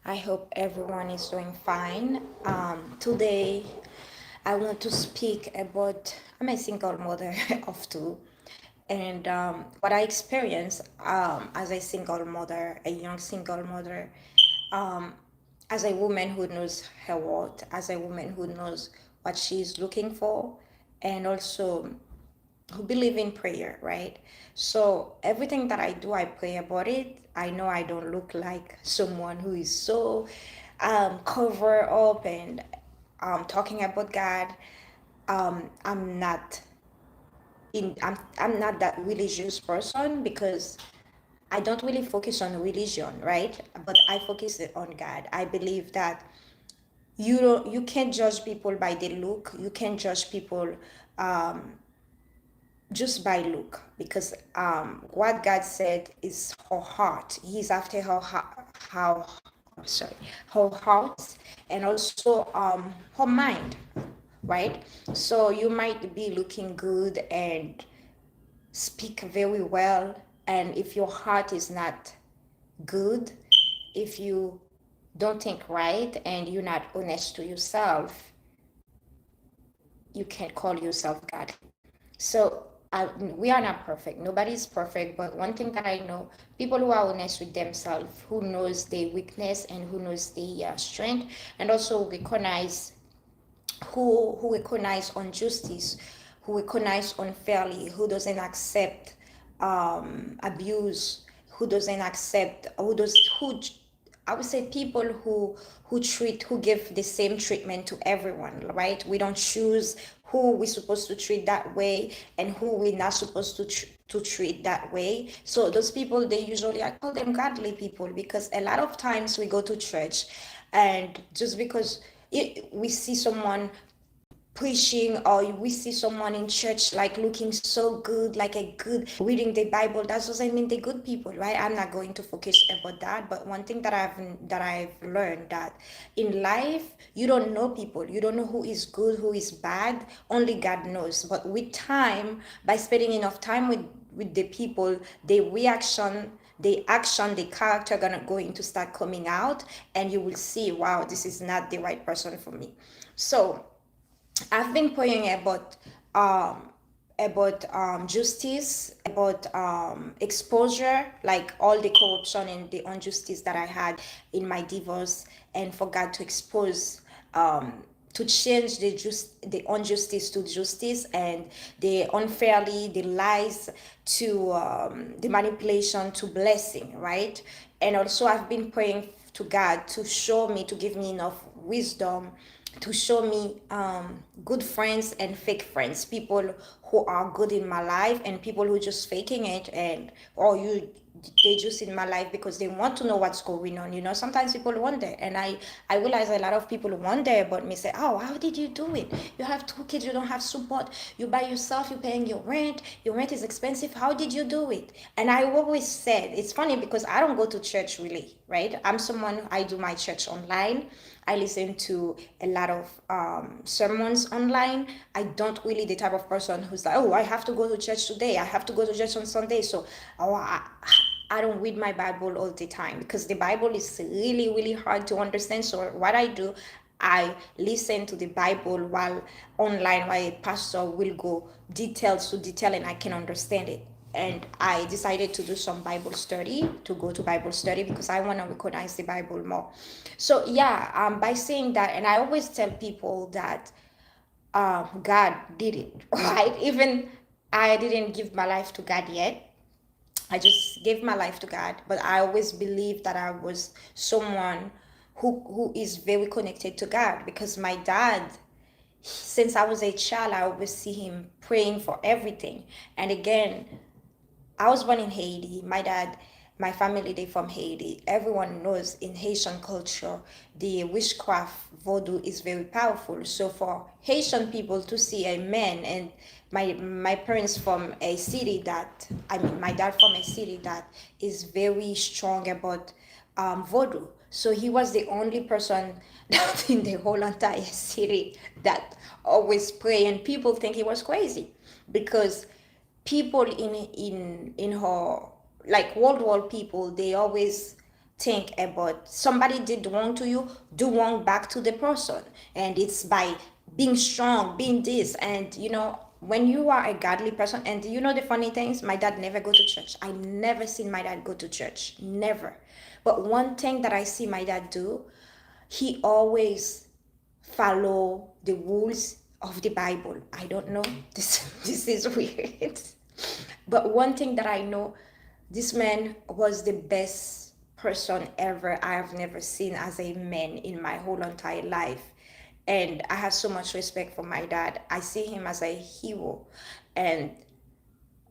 I hope everyone is doing fine. Today, I want to speak about I'm a single mother of two, and what I experienced as a single mother, a young single mother, um, as a woman who knows her worth, as a woman who knows what she's looking for, and also who believe in prayer, right? So everything that I do, I pray about it. I know I don't look like someone who is so cover up and talking about God. I'm not I'm not that religious person because I don't really focus on religion, right? But I focus on God. I believe that you can't judge people by their look. You can't judge people um, just by look because what God said is her heart. He's after how sorry, her heart and also her mind, right? So you might be looking good and speak very well, and if your heart is not good, if you don't think right and you're not honest to yourself, you can't call yourself godly. So we are not perfect. Nobody's perfect. But one thing that I know, people who are honest with themselves, who knows their weakness and who knows the strength, and also recognize who recognize injustice, who recognize unfairly, who doesn't accept abuse, who doesn't accept, who I would say people who give the same treatment to everyone, right? We don't choose who we're supposed to treat that way and who we're not supposed to treat that way. So those people, they usually, I call them godly people, because a lot of times we go to church and just because we see someone preaching or we see someone in church like looking so good, like a good reading the Bible, that doesn't mean they're good people, right? I'm not going to focus about that, but one thing that I've learned, that in life you don't know people, you don't know who is good, who is bad, only God knows. But with time, by spending enough time with the people, the reaction, the action, the character gonna going to start coming out, and you will see, wow, this is not the right person for me. So I've been praying um about justice, about exposure, like all the corruption and the injustice that I had in my divorce, and for God to expose, to change the injustice to justice, and the unfairly, the lies to the manipulation to blessing, right? And also I've been praying to God to show me, to give me enough wisdom to show me good friends and fake friends, people who are good in my life and people who just faking it, and or you they just in my life because they want to know what's going on. Sometimes people wonder, and I realize a lot of people wonder about me, say, oh, how did you do it? You have two kids, you don't have support, you by yourself, you're paying your rent is expensive, how did you do it? And I always said, it's funny because I don't go to church really, right? I'm someone, I do my church online. I listen to a lot of sermons online. I don't really the type of person who's like, oh, I have to go to church today. I have to go to church on Sunday. So, oh, I don't read my Bible all the time because the Bible is really, really hard to understand. So, what I do, I listen to the Bible while online, while a pastor will go detail to detail and I can understand it. And I decided to do some Bible study, to go to Bible study because I want to recognize the Bible more. So yeah, by saying that, and I always tell people that God did it, right? Even I didn't give my life to God yet. I just gave my life to God, but I always believed that I was someone who is very connected to God, because my dad, since I was a child, I always see him praying for everything. And again, I was born in Haiti. My dad, my family, they from Haiti. Everyone knows in Haitian culture, the witchcraft voodoo is very powerful. So for Haitian people to see a man, and my parents from a city that, I mean, my dad from a city that is very strong about voodoo. So he was the only person that in the whole entire city that always pray, and people think he was crazy because people in her, like world war people, they always think about somebody did wrong to you, do wrong back to the person. And it's by being strong, being this. And when you are a godly person, and the funny things, my dad never go to church. I never seen my dad go to church. Never. But one thing that I see my dad do, he always follow the rules of the Bible. I don't know. This is weird. But one thing that I know, this man was the best person ever I have never seen as a man in my whole entire life. And I have so much respect for my dad. I see him as a hero. And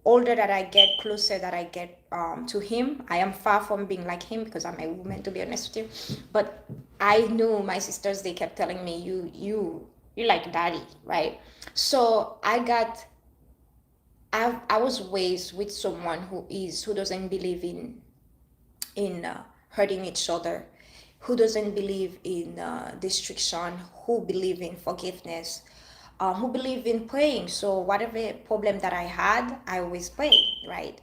older that I get, closer that I get to him, I am far from being like him because I'm a woman, to be honest with you. But I knew my sisters, they kept telling me, you like daddy, right? So I was raised with someone who doesn't believe in hurting each other, who doesn't believe in destruction, who believe in forgiveness, who believe in praying. So whatever problem that I had, I always pray, right?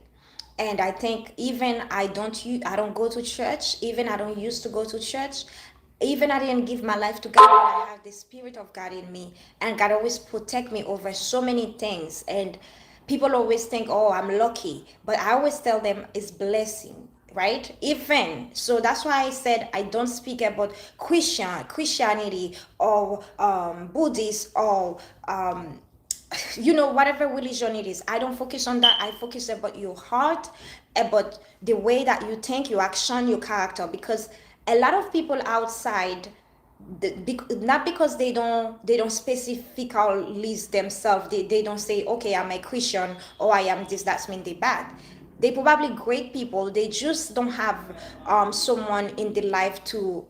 And I think even I don't go to church, even I don't used to go to church, even I didn't give my life to God, but I have the spirit of God in me, and God always protect me over so many things. And people always think, oh, I'm lucky, but I always tell them it's blessing, right? Even so, that's why I said I don't speak about Christianity or Buddhist or whatever religion it is. I don't focus on that. I focus about your heart, about the way that you think, your action, your character. Because a lot of people outside, not because they don't specifically list themselves, they don't say, okay, I'm a Christian, or I am this, that's mean they bad. They probably great people, they just don't have someone in their life to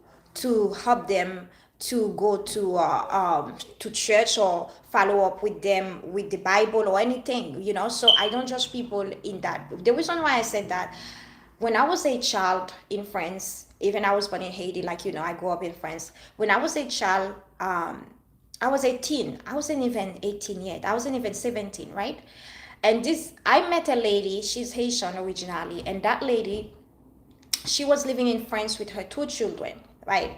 help them to go to church or follow up with them with the Bible or anything. So I don't judge people in that. The reason why I said that, when I was a child in France, even I was born in Haiti, like I grew up in France. When I was a child, I was 18. I wasn't even 18 yet. I wasn't even 17, right? And I met a lady. She's Haitian originally, and that lady, she was living in France with her two children, right?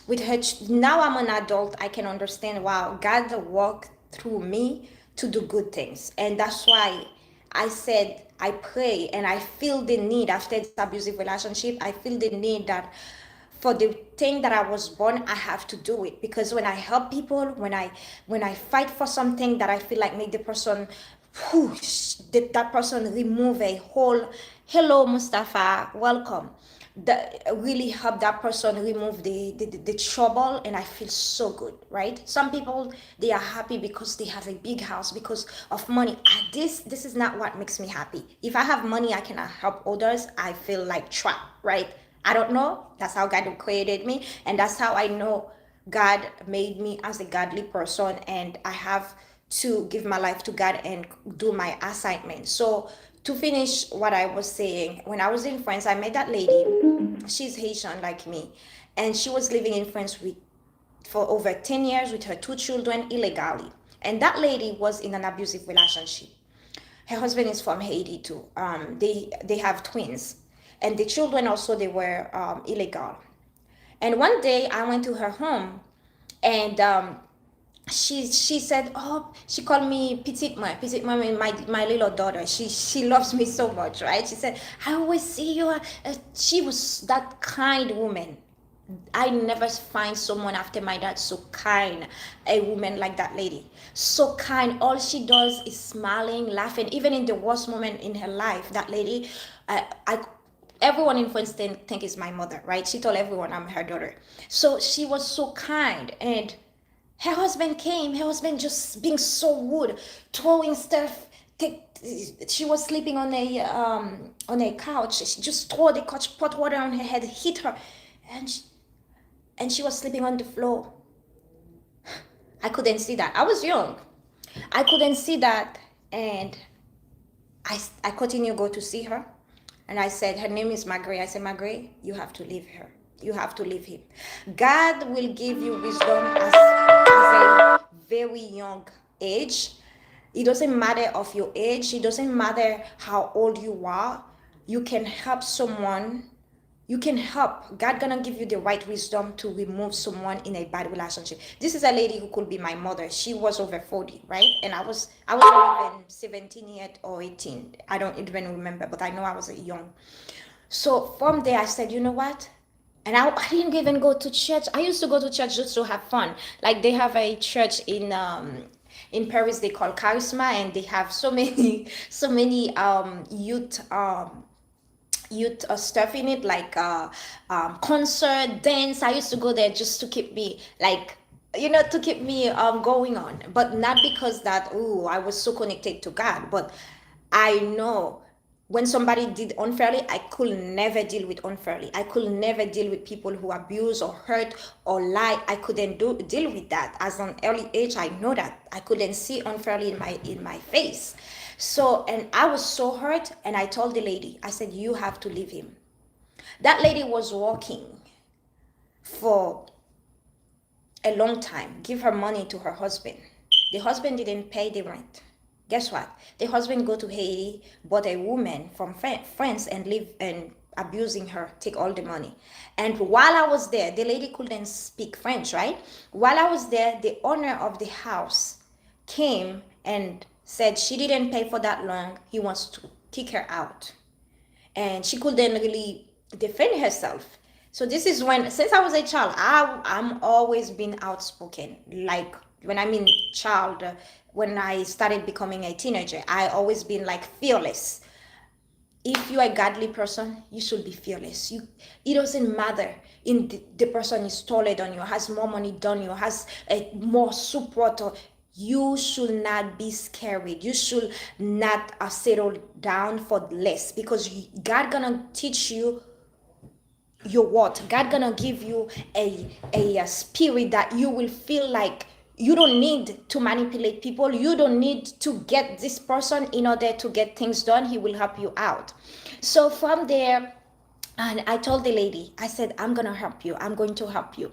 With her, now I'm an adult. I can understand. Wow, God worked through me to do good things, and that's why I said I pray, and I feel the need after this abusive relationship. I feel the need that for the thing that I was born, I have to do it. Because when I help people, when I fight for something that I feel like make the person, that person remove a whole, hello Mustafa, welcome, that really help that person remove the trouble, and I feel so good, right? Some people, they are happy because they have a big house because of money. This is not what makes me happy. If I have money, I cannot help others, I feel like trapped, right? I don't know. That's how God created me, and that's how I know God made me as a godly person, and I have to give my life to God and do my assignment. So to finish what I was saying, when I was in France, I met that lady. She's Haitian like me, and she was living in France for over 10 years with her two children illegally. And that lady was in an abusive relationship. Her husband is from Haiti too. They have twins, and the children also, they were illegal. And one day I went to her home, and she said, oh, she called me petite mama, my little daughter. She loves me so much, right? She said, I always see you. She was that kind woman. I never find someone after my dad so kind, a woman like that lady. So kind. All she does is smiling, laughing, even in the worst moment in her life. That lady, I everyone in Princeton think is my mother, right? She told everyone I'm her daughter. So she was so kind, and her husband came. Her husband just being so rude, throwing stuff. She was sleeping on a couch. She just threw the couch, pot water on her head, hit her, and she was sleeping on the floor. I couldn't see that. I was young. I couldn't see that, and I continued to go to see her, and I said, her name is Margaret. I said, Margaret, you have to leave her. You have to leave him. God will give you wisdom as a very young age. It doesn't matter of your age. It doesn't matter how old you are. You can help someone You can help. God gonna give you the right wisdom to remove someone in a bad relationship. This is a lady who could be my mother. She was over 40, right? And I was not even 17 yet or 18. I don't even remember, but I know I was young. So from there I said, you know what? And I didn't even go to church. I used to go to church just to have fun. Like they have a church in Paris they call Charisma, and they have so many so many youth stuff in it, like concert, dance. I used to go there just to keep me like, to keep me going on, but not because that, oh, I was so connected to God, but I know when somebody did unfairly, I could never deal with unfairly. I could never deal with people who abuse or hurt or lie. I couldn't deal with that. As an early age, I know that I couldn't see unfairly in my face. So, and I was so hurt, and I told the lady, I said, you have to leave him. That lady was working for a long time, give her money to her husband. The husband didn't pay the rent. Guess what? The husband go to Haiti, bought a woman from France and live and abusing her, take all the money. And while I was there, the lady couldn't speak French, right? While I was there, the owner of the house came and said she didn't pay for that long. He wants to kick her out, and she couldn't really defend herself. So this is when, since I was a child, I'm always been outspoken. Like when I mean child, when I started becoming a teenager, I always been like fearless. If you're a godly person, you should be fearless. It doesn't matter in the person is taller than you, has more money than you, has a more support, or you should not be scared. You should not settle down for less, because God gonna teach you your what. God gonna give you a spirit that you will feel like you don't need to manipulate people. You don't need to get this person in order to get things done. He will help you out. So from there, and I told the lady, I said, I'm gonna help you. I'm going to help you.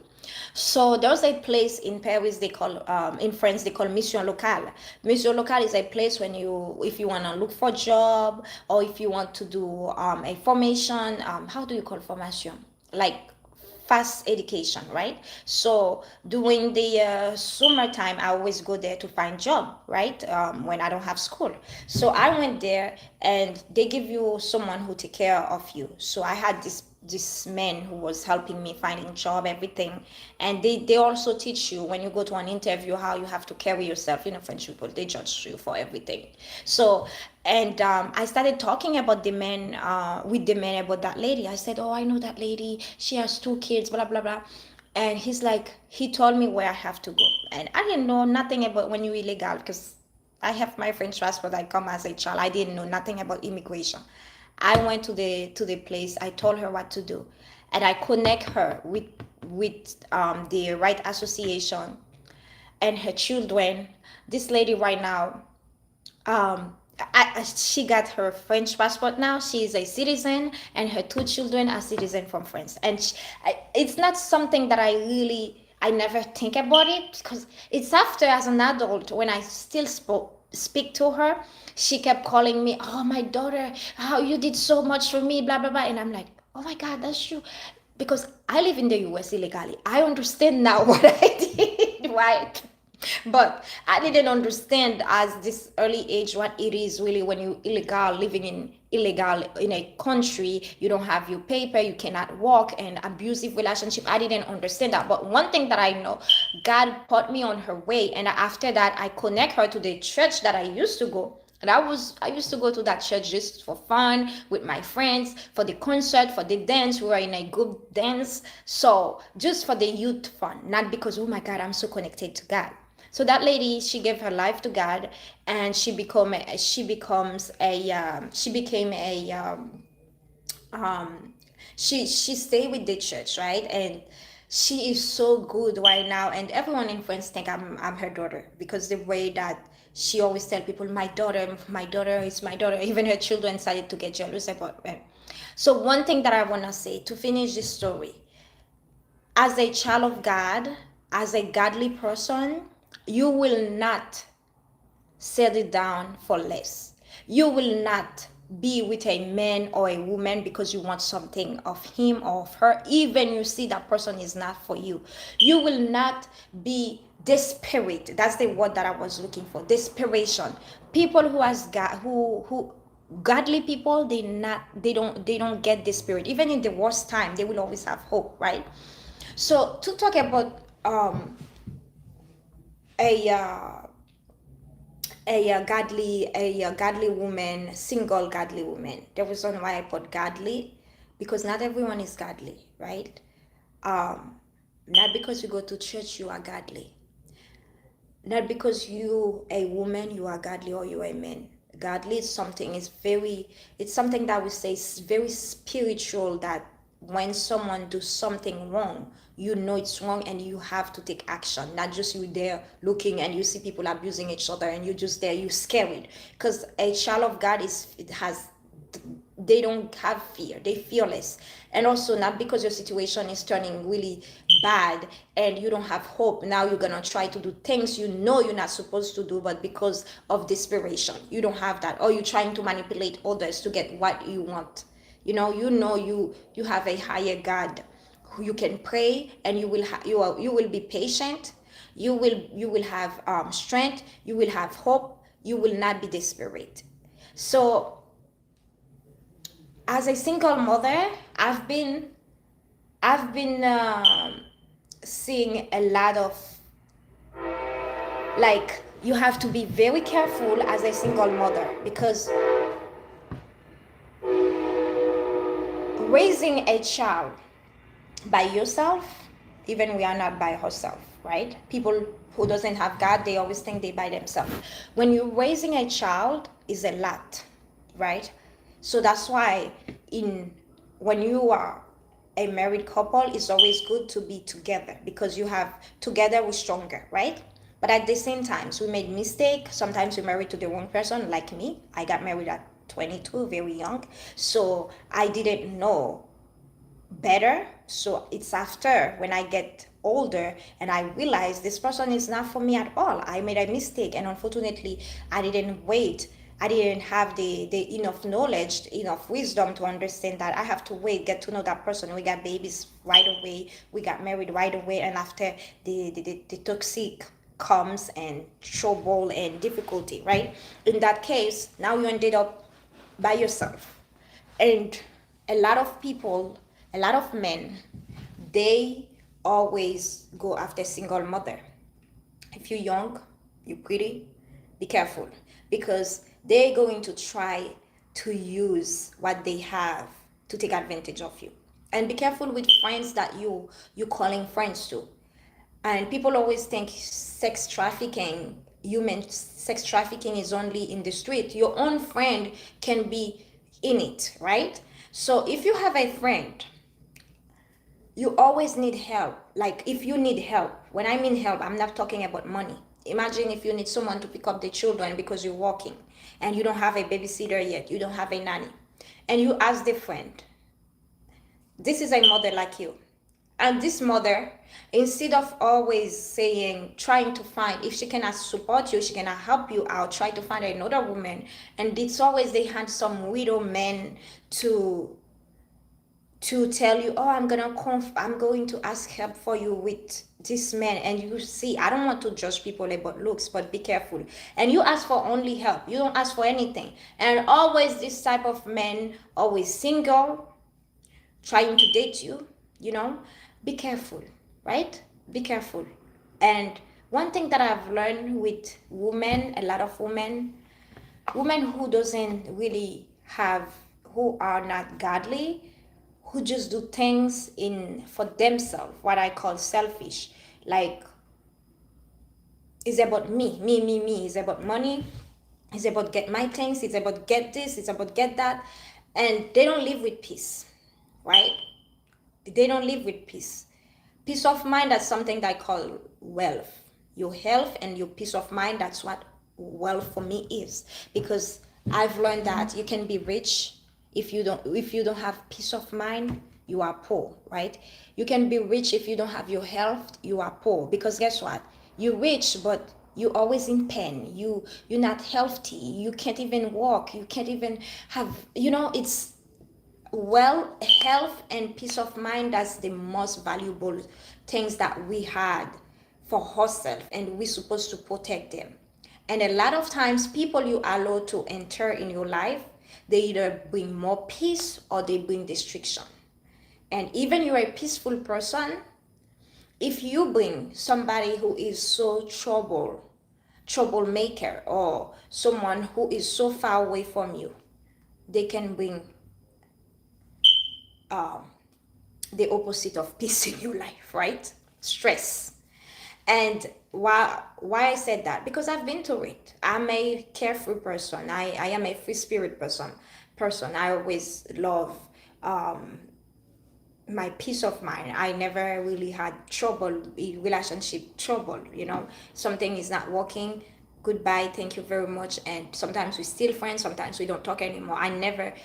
So there's a place in Paris they call, in France they call Mission Locale. Mission Locale is a place when you, if you wanna look for a job, or if you want to do a formation, how do you call formation? Like fast education, right? So during the summertime, I always go there to find job, right? When I don't have school. So I went there, and they give you someone who take care of you. So I had this man who was helping me finding job, everything. And they also teach you when you go to an interview how you have to carry yourself. French people, they judge you for everything. So, and I started talking about the man, with the man, about that lady. I said, oh, I know that lady, she has 2 kids, blah blah blah. And he's like, he told me where I have to go, and I didn't know nothing about when you're illegal, because I have my French passport. I come as a child. I didn't know nothing about immigration. I went to the place. I told her what to do, and I connect her with the right association and her children. This lady right now, she got her French passport now. She is a citizen, and her 2 children are citizen from France. And it's not something that I never think about it, because it's after, as an adult, when I still speak to her, she kept calling me, oh, my daughter, how you did so much for me, blah blah blah. And I'm like, oh my God, that's true, because I live in the US illegally. I understand now what I did, right? But I didn't understand as this early age what it is really when you illegal, living in illegal in a country. You don't have your paper, you cannot walk, and abusive relationship. I didn't understand that. But one thing that I know, God put me on her way, and after that I connect her to the church that I used to go. And I used to go to that church just for fun with my friends, for the concert, for the dance. We were in a group dance. So just for the youth fun, not because, oh my God, I'm so connected to God. So that lady, she gave her life to God, and she became a um she stayed with the church, right? And she is so good right now, and everyone in France think I'm her daughter, because the way that she always tell people, my daughter is my daughter. Even her children started to get jealous about her. So one thing that I want to say to finish this story, as a child of God, as a godly person, you will not settle down for less. You will not be with a man or a woman because you want something of him or of her, even you see that person is not for you. You will not be desperate. That's the word that I was looking for. Desperation. People who has God, who godly people, they don't get desperate. Even in the worst time, they will always have hope, right? So to talk about a godly woman, single godly woman. The reason why I put godly, because not everyone is godly, right? Not because you go to church you are godly. Not because you a woman you are godly or you are a man. Godly is something, it's something that we say is very spiritual, that when someone do something wrong, you know it's wrong and you have to take action. Not just you there looking and you see people abusing each other and you just there, you scared. Because a child of God they don't have fear, they fearless. And also, not because your situation is turning really bad and you don't have hope, now you're gonna try to do things you know you're not supposed to do, but because of desperation you don't have that, or you're trying to manipulate others to get what you want. You have a higher God who you can pray, and you will be patient, you will have strength, you will have hope, you will not be desperate. So as a single mother, I've been seeing a lot of, like, you have to be very careful as a single mother, because raising a child by yourself, even we are not by ourselves, right? People who doesn't have God, they always think they by themselves. When you're raising a child, is a lot, right? So that's why in when you are a married couple, it's always good to be together, because you have together we're stronger, right? But at the same time, we made mistake. Sometimes we married to the wrong person, like me. I got married at 22, very young. So I didn't know better. So it's after when I get older and I realize this person is not for me at all. I made a mistake, and unfortunately I didn't wait. I didn't have the enough knowledge, enough wisdom to understand that I have to wait, get to know that person. We got babies right away, we got married right away, and after the toxic comes and trouble and difficulty, right? In that case, now you ended up by yourself. And a lot of people, a lot of men, they always go after single mother. If you're young, you're pretty, be careful, because they're going to try to use what they have to take advantage of you. And be careful with friends that you calling friends to. And people always think human sex trafficking is only in the street. Your own friend can be in it, right? So if you have a friend, you always need help. Like, if you need help, when I mean help, I'm not talking about money. Imagine if you need someone to pick up the children because you're working and you don't have a babysitter yet, you don't have a nanny, and you ask the friend, this is a mother like you. And this mother, instead of always saying, trying to find, if she cannot support you, she cannot help you out, try to find another woman. And it's always they had some widow men to tell you, oh, I'm going to ask help for you with this man. And you see, I don't want to judge people about looks, but be careful. And you ask for only help, you don't ask for anything. And always this type of men, always single, trying to date you, be careful, right? Be careful. And one thing that I've learned with women, a lot of women who doesn't really have, who are not godly, who just do things in for themselves, what I call selfish. Like, it's about me. It's about money. It's about get my things. It's about get this. It's about get that. And they don't live with peace, right? They don't live with peace. Peace of mind, that's something that I call wealth. Your health and your peace of mind, that's what wealth for me is. Because I've learned that you can be rich, if you don't have peace of mind, you are poor, right? You can be rich if you don't have your health, you are poor. Because guess what? You're rich, but You always in pain. You're not healthy. You can't even walk. You can't even have, it's, well, health and peace of mind, that's the most valuable things that we had for ourselves, and we're supposed to protect them. And a lot of times people you allow to enter in your life, they either bring more peace or they bring destruction. And even you're a peaceful person, if you bring somebody who is so troublemaker, or someone who is so far away from you, they can bring um, the opposite of peace in your life, right? Stress. And why I said that? Because I've been through it. I'm a carefree person. I am a free spirit person. I always love um my peace of mind. I never really had trouble, relationship trouble, something is not working, goodbye, thank you very much. And sometimes we still friends, sometimes we don't talk anymore. I never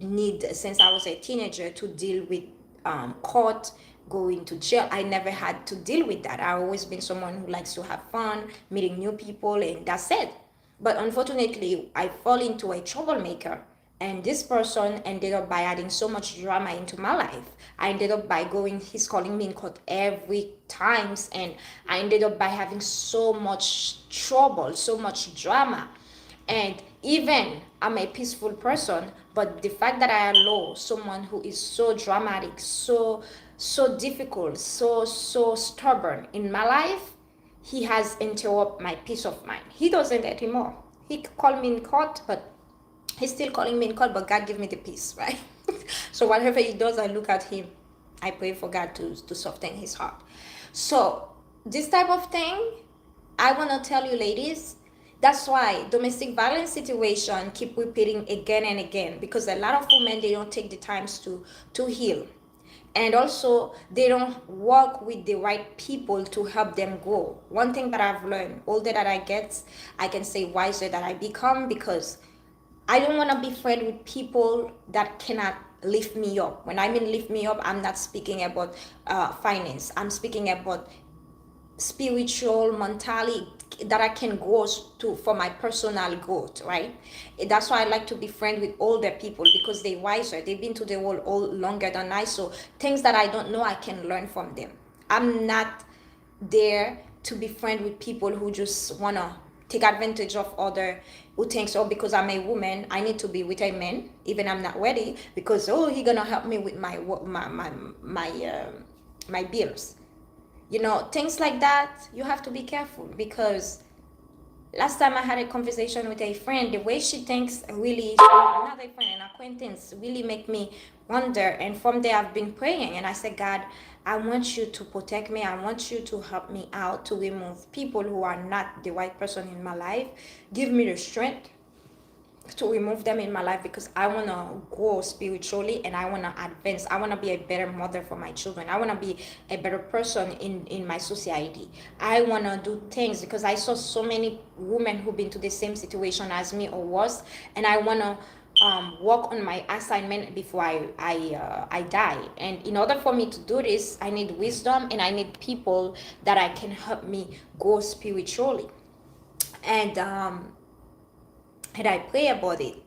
need, since I was a teenager, to deal with court, going to jail. I never had to deal with that. I've always been someone who likes to have fun, meeting new people, and that's it. But unfortunately, I fall into a troublemaker, and this person ended up by adding so much drama into my life. I ended up by going, he's calling me in court every times, and I ended up by having so much trouble, so much drama. And even I'm a peaceful person, but the fact that I allow someone who is so dramatic, so difficult, so stubborn in my life, he has interrupted my peace of mind. He doesn't anymore. He called me in court, but he's still calling me in court, but God give me the peace, right? So whatever he does, I look at him. I pray for God to soften his heart. So this type of thing, I want to tell you, ladies, that's why domestic violence situation keep repeating again and again, because a lot of women, they don't take the times to heal, and also they don't work with the right people to help them grow. One thing that I've learned, older that I get, I can say wiser that I become, because I don't want to be friends with people that cannot lift me up. When I mean lift me up, I'm not speaking about finance. I'm speaking about spiritual mentality, that I can go to for my personal growth, right? That's why I like to be friends with older people, because they're wiser. They've been to the world all longer than I, so things that I don't know, I can learn from them. I'm not there to be friends with people who just wanna take advantage of other, who thinks, oh, because I'm a woman, I need to be with a man, even I'm not ready, because oh, he gonna help me with my bills. Things like that, you have to be careful, because last time I had a conversation with a friend, the way she thinks really, not a friend, an acquaintance, really make me wonder. And from there, I've been praying, and I said, God, I want you to protect me. I want you to help me out to remove people who are not the right person in my life. Give me the strength to remove them in my life, because I want to grow spiritually, and I want to advance. I want to be a better mother for my children. I want to be a better person in my society. I want to do things, because I saw so many women who've been to the same situation as me or worse, and I want to work on my assignment before I die. And in order for me to do this, I need wisdom, and I need people that I can help me grow spiritually. And I pray about it,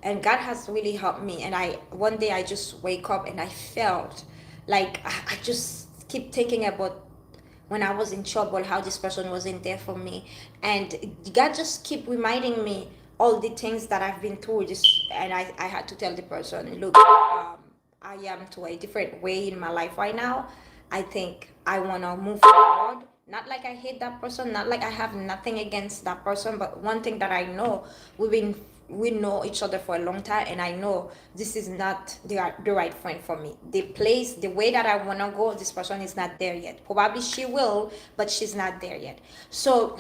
and God has really helped me. And I one day I just wake up and I felt like I just keep thinking about when I was in trouble, how this person wasn't there for me. And God just keep reminding me all the things that I've been through. And I had to tell the person, look, I am to a different way in my life right now. I think I want to move forward. Not like I hate that person, not like I have nothing against that person, but one thing that I know, we know each other for a long time, and I know this is not the right friend for me. The place, the way that I want to go, this person is not there yet. Probably she will, but she's not there yet. So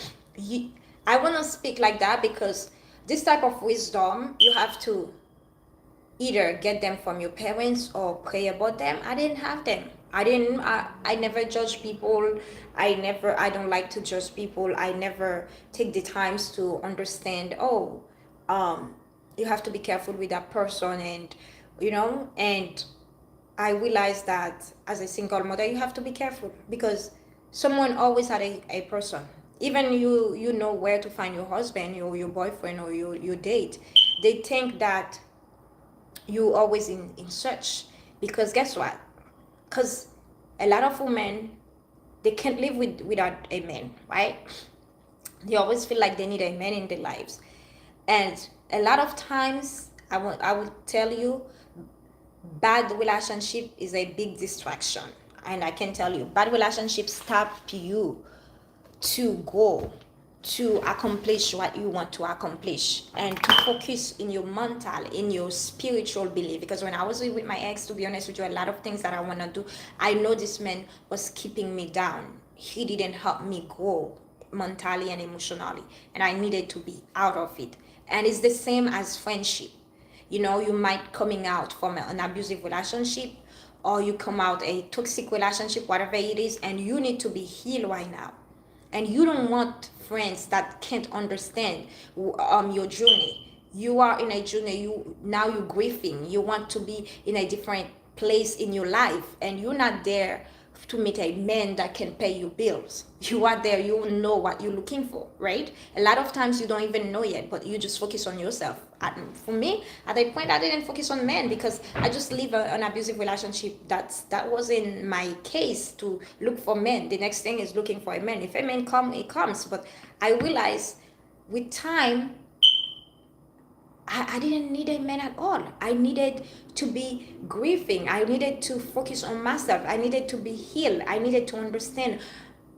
I want to speak like that, because this type of wisdom, you have to either get them from your parents or pray about them. I didn't have them. I never judge people. I don't like to judge people. I never take the times to understand, oh, um you have to be careful with that person. And I realized that as a single mother, you have to be careful, because someone always had a person. Even you know where to find your husband, your boyfriend, or your date. They think that you always in search, because guess what? Because a lot of women, they can't live without a man, right? They always feel like they need a man in their lives. And a lot of times, I will tell you, bad relationship is a big distraction. And I can tell you, bad relationships stop you to go, to accomplish what you want to accomplish, and to focus in your mental, in your spiritual belief. Because when I was with my ex, to be honest with you, a lot of things that I want to do, I know this man was keeping me down. He didn't help me grow mentally and emotionally, and I needed to be out of it. And it's the same as friendship. You might coming out from an abusive relationship, or you come out a toxic relationship, whatever it is, and you need to be healed right now. And you don't want friends that can't understand your journey. You are in a journey, you're grieving, you want to be in a different place in your life, and you're not there to meet a man that can pay you bills. You are there, you know what you're looking for, right? A lot of times you don't even know yet, but you just focus on yourself. For me, at a point, I didn't focus on men because I just live an abusive relationship. That wasn't my case to look for men. The next thing is looking for a man. If a man come, it comes. But I realized with time, I didn't need a man at all. I needed to be grieving. I needed to focus on myself. I needed to be healed. I needed to understand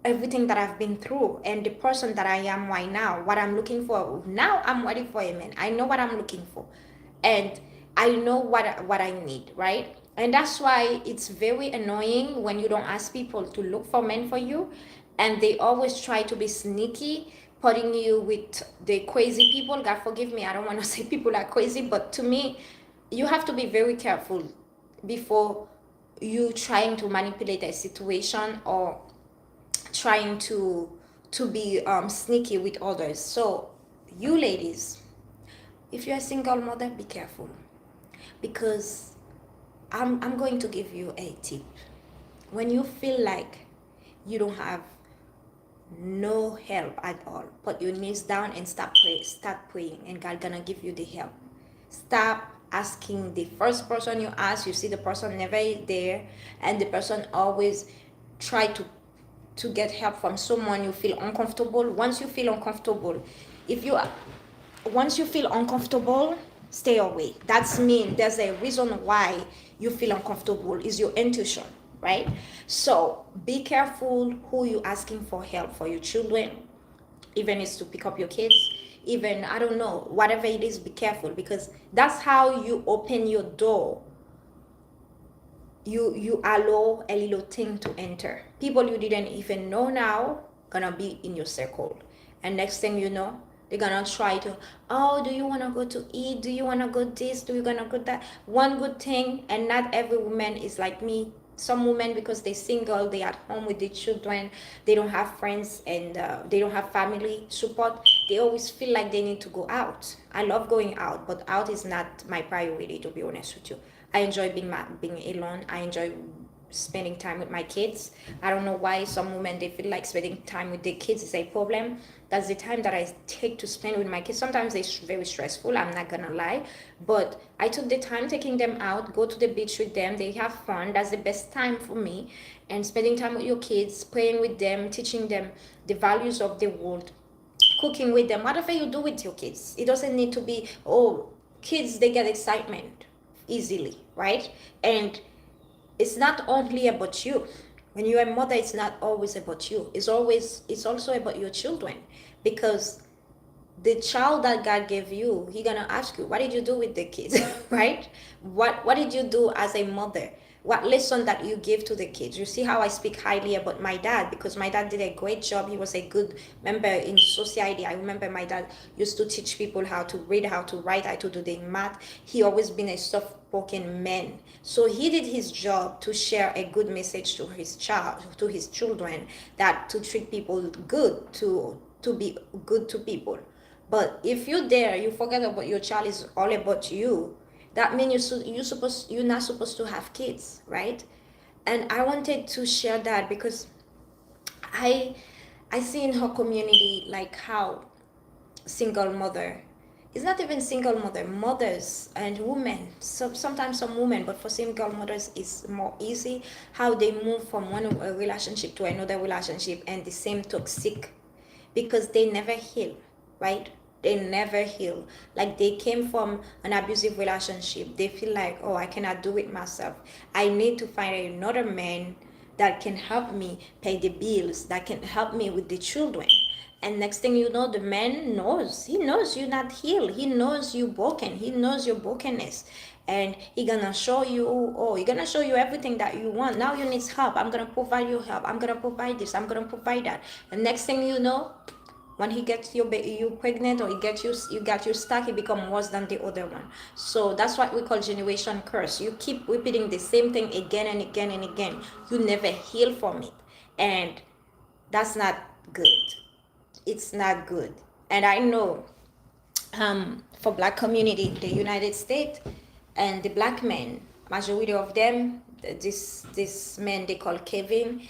everything that I've been through and the person that I am right now, what I'm looking for. Now I'm ready for a man. I know what I'm looking for. And I know what I need, right? And that's why it's very annoying when you don't ask people to look for men for you, and they always try to be sneaky, putting you with the crazy people. God forgive me, I don't want to say people are crazy, but to me, you have to be very careful before you trying to manipulate a situation, or trying to be sneaky with others. So you ladies, if you're a single mother, be careful, because I'm going to give you a tip. When you feel like you don't have no help at all, put your knees down and start praying, and God gonna give you the help. Stop asking the first person you ask, you see the person never is there, and the person always try to get help from someone. You feel uncomfortable. Once you feel uncomfortable, if you once you feel uncomfortable, stay away. That's mean there's a reason why you feel uncomfortable, is your intuition, right? So be careful who you asking for help for. Your children, even it's to pick up your kids, even I don't know, whatever it is, be careful, because that's how you open your door. You allow a little thing to enter. People you didn't even know now gonna be in your circle, and next thing you know, they're gonna try to, oh, do you want to go to eat, do you want to go this, do you gonna go that. One good thing, and not every woman is like me. Some women, because they're single, they at home with their children, they don't have friends, and they don't have family support, they always feel like they need to go out. I love going out, but out is not my priority, to be honest with you. I enjoy being alone. I enjoy spending time with my kids. I don't know why some women, they feel like spending time with their kids is a problem. That's the time that I take to spend with my kids. Sometimes it's very stressful, I'm not gonna lie, but I took the time taking them out, go to the beach with them, they have fun. That's the best time for me. And spending time with your kids, praying with them, teaching them the values of the world, cooking with them, whatever you do with your kids. It doesn't need to be, oh, kids, they get excitement easily, right? And it's not only about you. When you're a mother, it's not always about you. It's also about your children, because the child that God gave you, He gonna ask you, what did you do with the kids, right? What did you do as a mother? What lesson that you give to the kids? You see how I speak highly about my dad, because my dad did a great job. He was a good member in society. I remember my dad used to teach people how to read, how to write, how to do the math. He always been a soft-spoken man. So he did his job to share a good message to his child, to his children, that to treat people good, to be good to people. But if you're there, you forget about your child is all about you. That means you're not supposed to have kids, right? And I wanted to share that because I I see in her community like how single mother, it's not even single mother, mothers and women, so sometimes some women, but for single mothers it's more easy how they move from one relationship to another relationship and the same toxic, because they never heal, right? They never heal. Like they came from an abusive relationship, they feel like, oh, I cannot do it myself, I need to find another man that can help me pay the bills, that can help me with the children. And next thing you know, the man knows, he knows you're not healed, he knows you broken, he knows your brokenness, and he gonna show you, oh, he gonna show you everything that you want. Now you need help, I'm gonna provide you help, I'm gonna provide this, I'm gonna provide that. And next thing you know, when he gets you pregnant, or he gets you got you stuck, it become worse than the other one. So that's what we call generation curse. You keep repeating the same thing again and again and again, you never heal from it, and that's not good. It's not good. And I know, for black community in the United States, and the black men, majority of them, this man they call Kevin,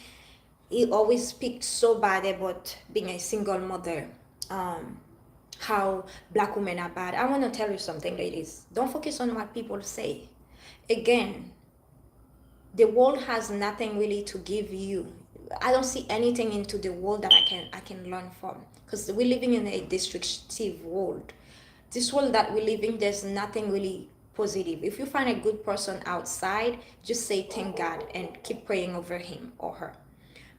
he always speaks so bad about being a single mother, um, how black women are bad. I want to tell you something, ladies. Don't focus on what people say. Again, the world has nothing really to give you. I don't see anything into the world that I can learn from, because we're living in a destructive world. This world that we live in, there's nothing really positive. If you find a good person outside, just say thank God and keep praying over him or her.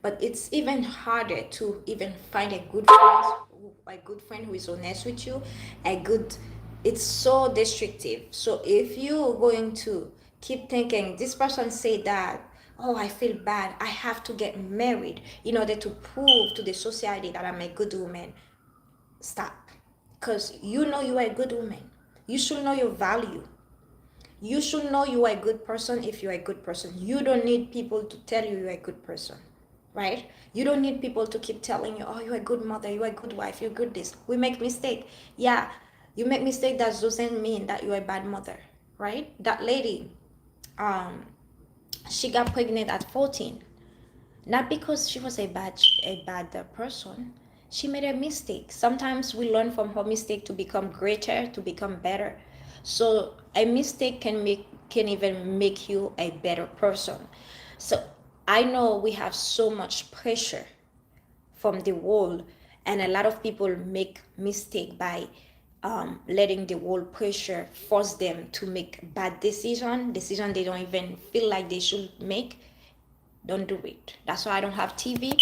But it's even harder to even find a good friend who is honest with you, a good, it's so destructive. So if you're going to keep thinking, this person say that, oh, I feel bad, I have to get married in order to prove to the society that I'm a good woman, stop. Because you know you are a good woman, you should know your value, you should know you are a good person. If you're a good person, you don't need people to tell you you're a good person, right? You don't need people to keep telling you, oh, you're a good mother, you're a good wife, you're good this. We make mistake. Yeah, you make mistake, that doesn't mean that you're a bad mother, right? That lady, um she got pregnant at 14, not because she was a bad person. She made a mistake. Sometimes we learn from her mistake to become greater, to become better. So a mistake can even make you a better person. So I know we have so much pressure from the world, and a lot of people make mistake by letting the world pressure force them to make bad decision they don't even feel like they should make. Don't do it. That's why I don't have TV.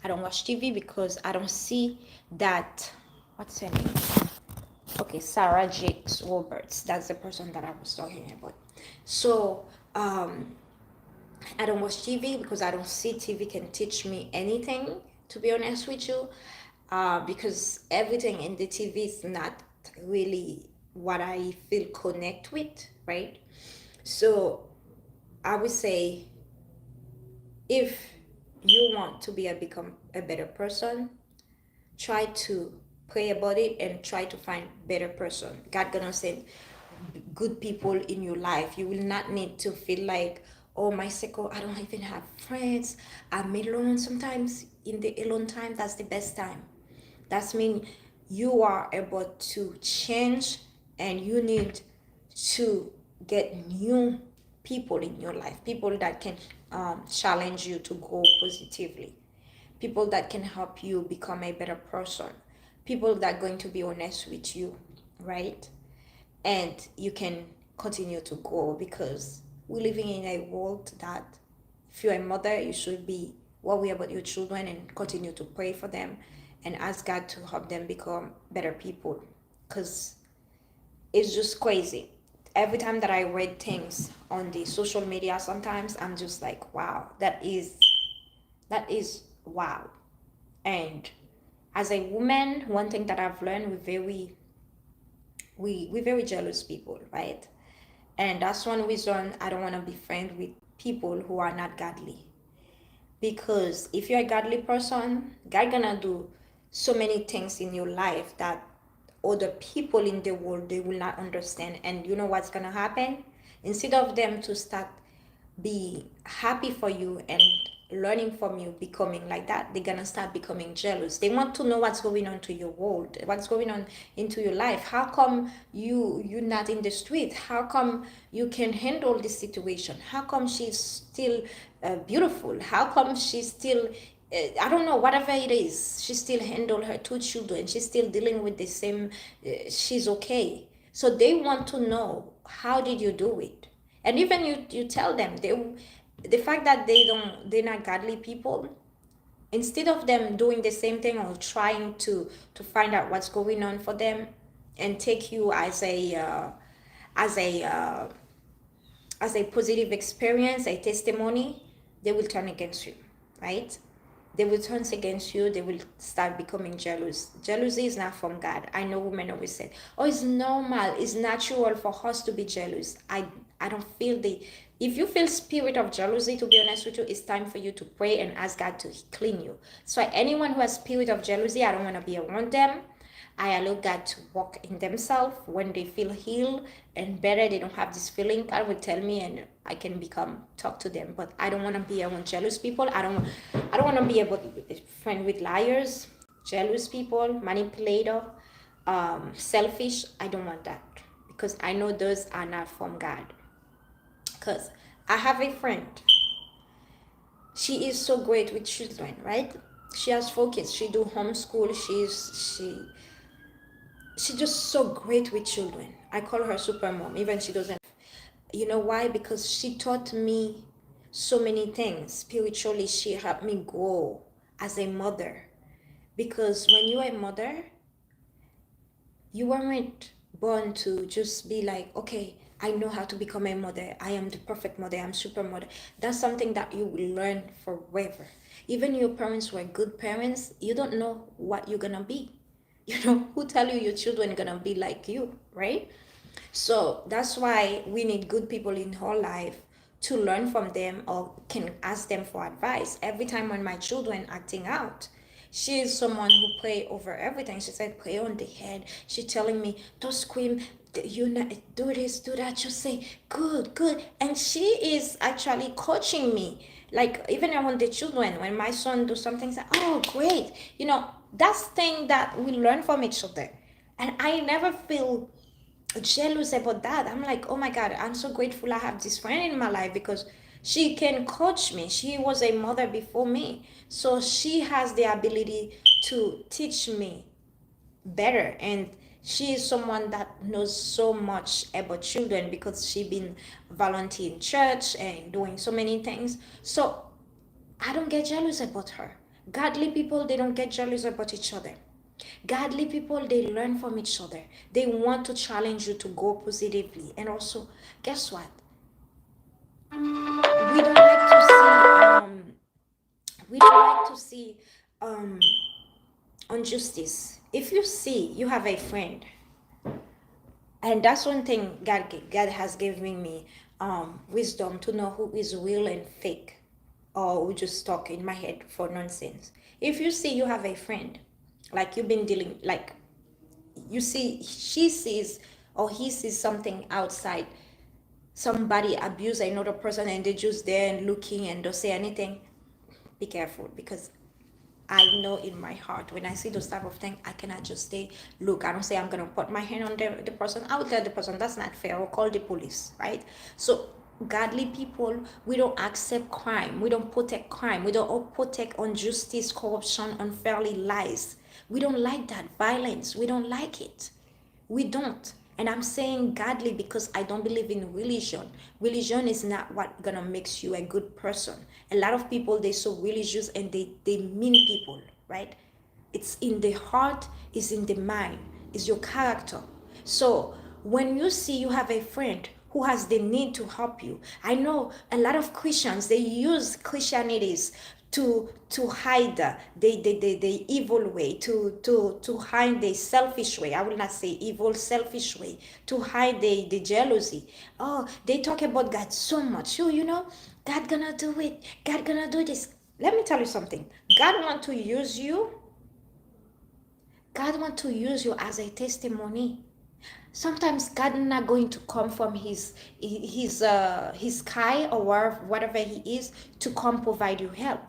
I don't watch TV, because I don't see that. What's her name? Okay, Sarah Jakes Roberts. That's the person that I was talking about. So I don't watch TV because I don't see TV can teach me anything, to be honest with you, because everything in the TV is not really what I feel connect with, right? So I would say, if you want to become a better person, try to pray about it and try to find better person. God gonna send good people in your life. You will not need to feel like, oh, my circle, I don't even have friends, I'm alone. Sometimes in the alone time, that's the best time. That's mean you are able to change, and you need to get new people in your life, people that can challenge you to grow positively, people that can help you become a better person, people that are going to be honest with you, right? And you can continue to grow, because we're living in a world that, if you're a mother, you should be worried about your children and continue to pray for them and ask God to help them become better people, because it's just crazy. Every time that I read things on the social media, sometimes I'm just like, wow, that is wow. And as a woman, one thing that I've learned, we're very jealous people, right? And that's one reason I don't want to be friends with people who are not godly. Because if you're a godly person, God gonna do so many things in your life that other people in the world, they will not understand. And you know what's gonna happen? Instead of them to start be happy for you and learning from you becoming like that, they're gonna start becoming jealous. They want to know what's going on to your world, what's going on into your life. How come you're not in the street? How come you can handle this situation? How come she's still beautiful? How come she's still I don't know, whatever it is, she still handle her two children. She's still dealing with the same. She's okay. So they want to know, how did you do it? And even you tell them, the fact that they're not godly people, instead of them doing the same thing or trying to find out what's going on for them and take you as a uh, as a positive experience, a testimony, they will turn against you, right? They will turn against you. They will start becoming jealous. Jealousy is not from God. I know women always say, "Oh, it's normal. It's natural for us to be jealous." I don't feel the. If you feel spirit of jealousy, to be honest with you, it's time for you to pray and ask God to clean you. So anyone who has spirit of jealousy, I don't want to be around them. I allow God to work in themselves. When they feel healed and better, they don't have this feeling, God will tell me and I can talk to them. But I don't want to be around jealous people. I don't want to be able to friend with liars, jealous people, manipulator, selfish. I don't want that, because I know those are not from God. Because I have a friend. She is so great with children, right? She has 4 kids. She do homeschool. She's just so great with children. I call her super mom, even she doesn't. You know why? Because she taught me so many things spiritually. She helped me grow as a mother. Because when you're a mother, you weren't born to just be like, okay, I know how to become a mother. I am the perfect mother. I'm super mother. That's something that you will learn forever. Even your parents were good parents, you don't know what you're gonna be. You know, who tell you your children are gonna be like you, right? So that's why we need good people in our life to learn from them or can ask them for advice. Every time when my children acting out, she is someone who pray over everything. She said, pray on the head. She telling me, don't scream, you not do this, do that. Just say, good, good. And she is actually coaching me. Like even around the children, when my son do something, say, oh, great. You know, that's thing that we learn from each other. And I never feel jealous about that. I'm like, oh my God, I'm so grateful I have this friend in my life, because she can coach me. She was a mother before me. So she has the ability to teach me better. And she is someone that knows so much about children, because she been volunteering in church and doing so many things. So I don't get jealous about her. Godly people, they don't get jealous about each other. Godly people, they learn from each other. They want to challenge you to go positively. And also, guess what? We don't like to see we don't like to see um injustice. If you see you have a friend, and that's one thing God has given me wisdom to know who is real and fake, or who just talk in my head for nonsense. If you see you have a friend, like you've been dealing, like you see she sees or he sees something outside, somebody abuse another person, and they just there and looking and don't say anything, be careful, because I know in my heart when I see those type of things, I cannot just say, look, I don't say I'm gonna put my hand on the person. I will tell the person that's not fair, or call the police, right? So godly people, we don't accept crime, we don't protect crime, we don't protect injustice, corruption, unfairly lies. We don't like that violence, we don't like it. We don't. And I'm saying godly because I don't believe in religion. Religion is not what gonna makes you a good person. A lot of people, they so religious and they mean people, right? It's in the heart, it's in the mind, it's your character. So when you see you have a friend who has the need to help you, I know a lot of Christians, they use Christianities to hide the evil way, to hide the selfish way. I will not say evil, selfish way, to hide the jealousy. Oh, they talk about God so much. You know, God gonna do it, God gonna do this. Let me tell you something. God want to use you. God want to use you as a testimony. Sometimes God not going to come from his sky or whatever he is to come provide you help.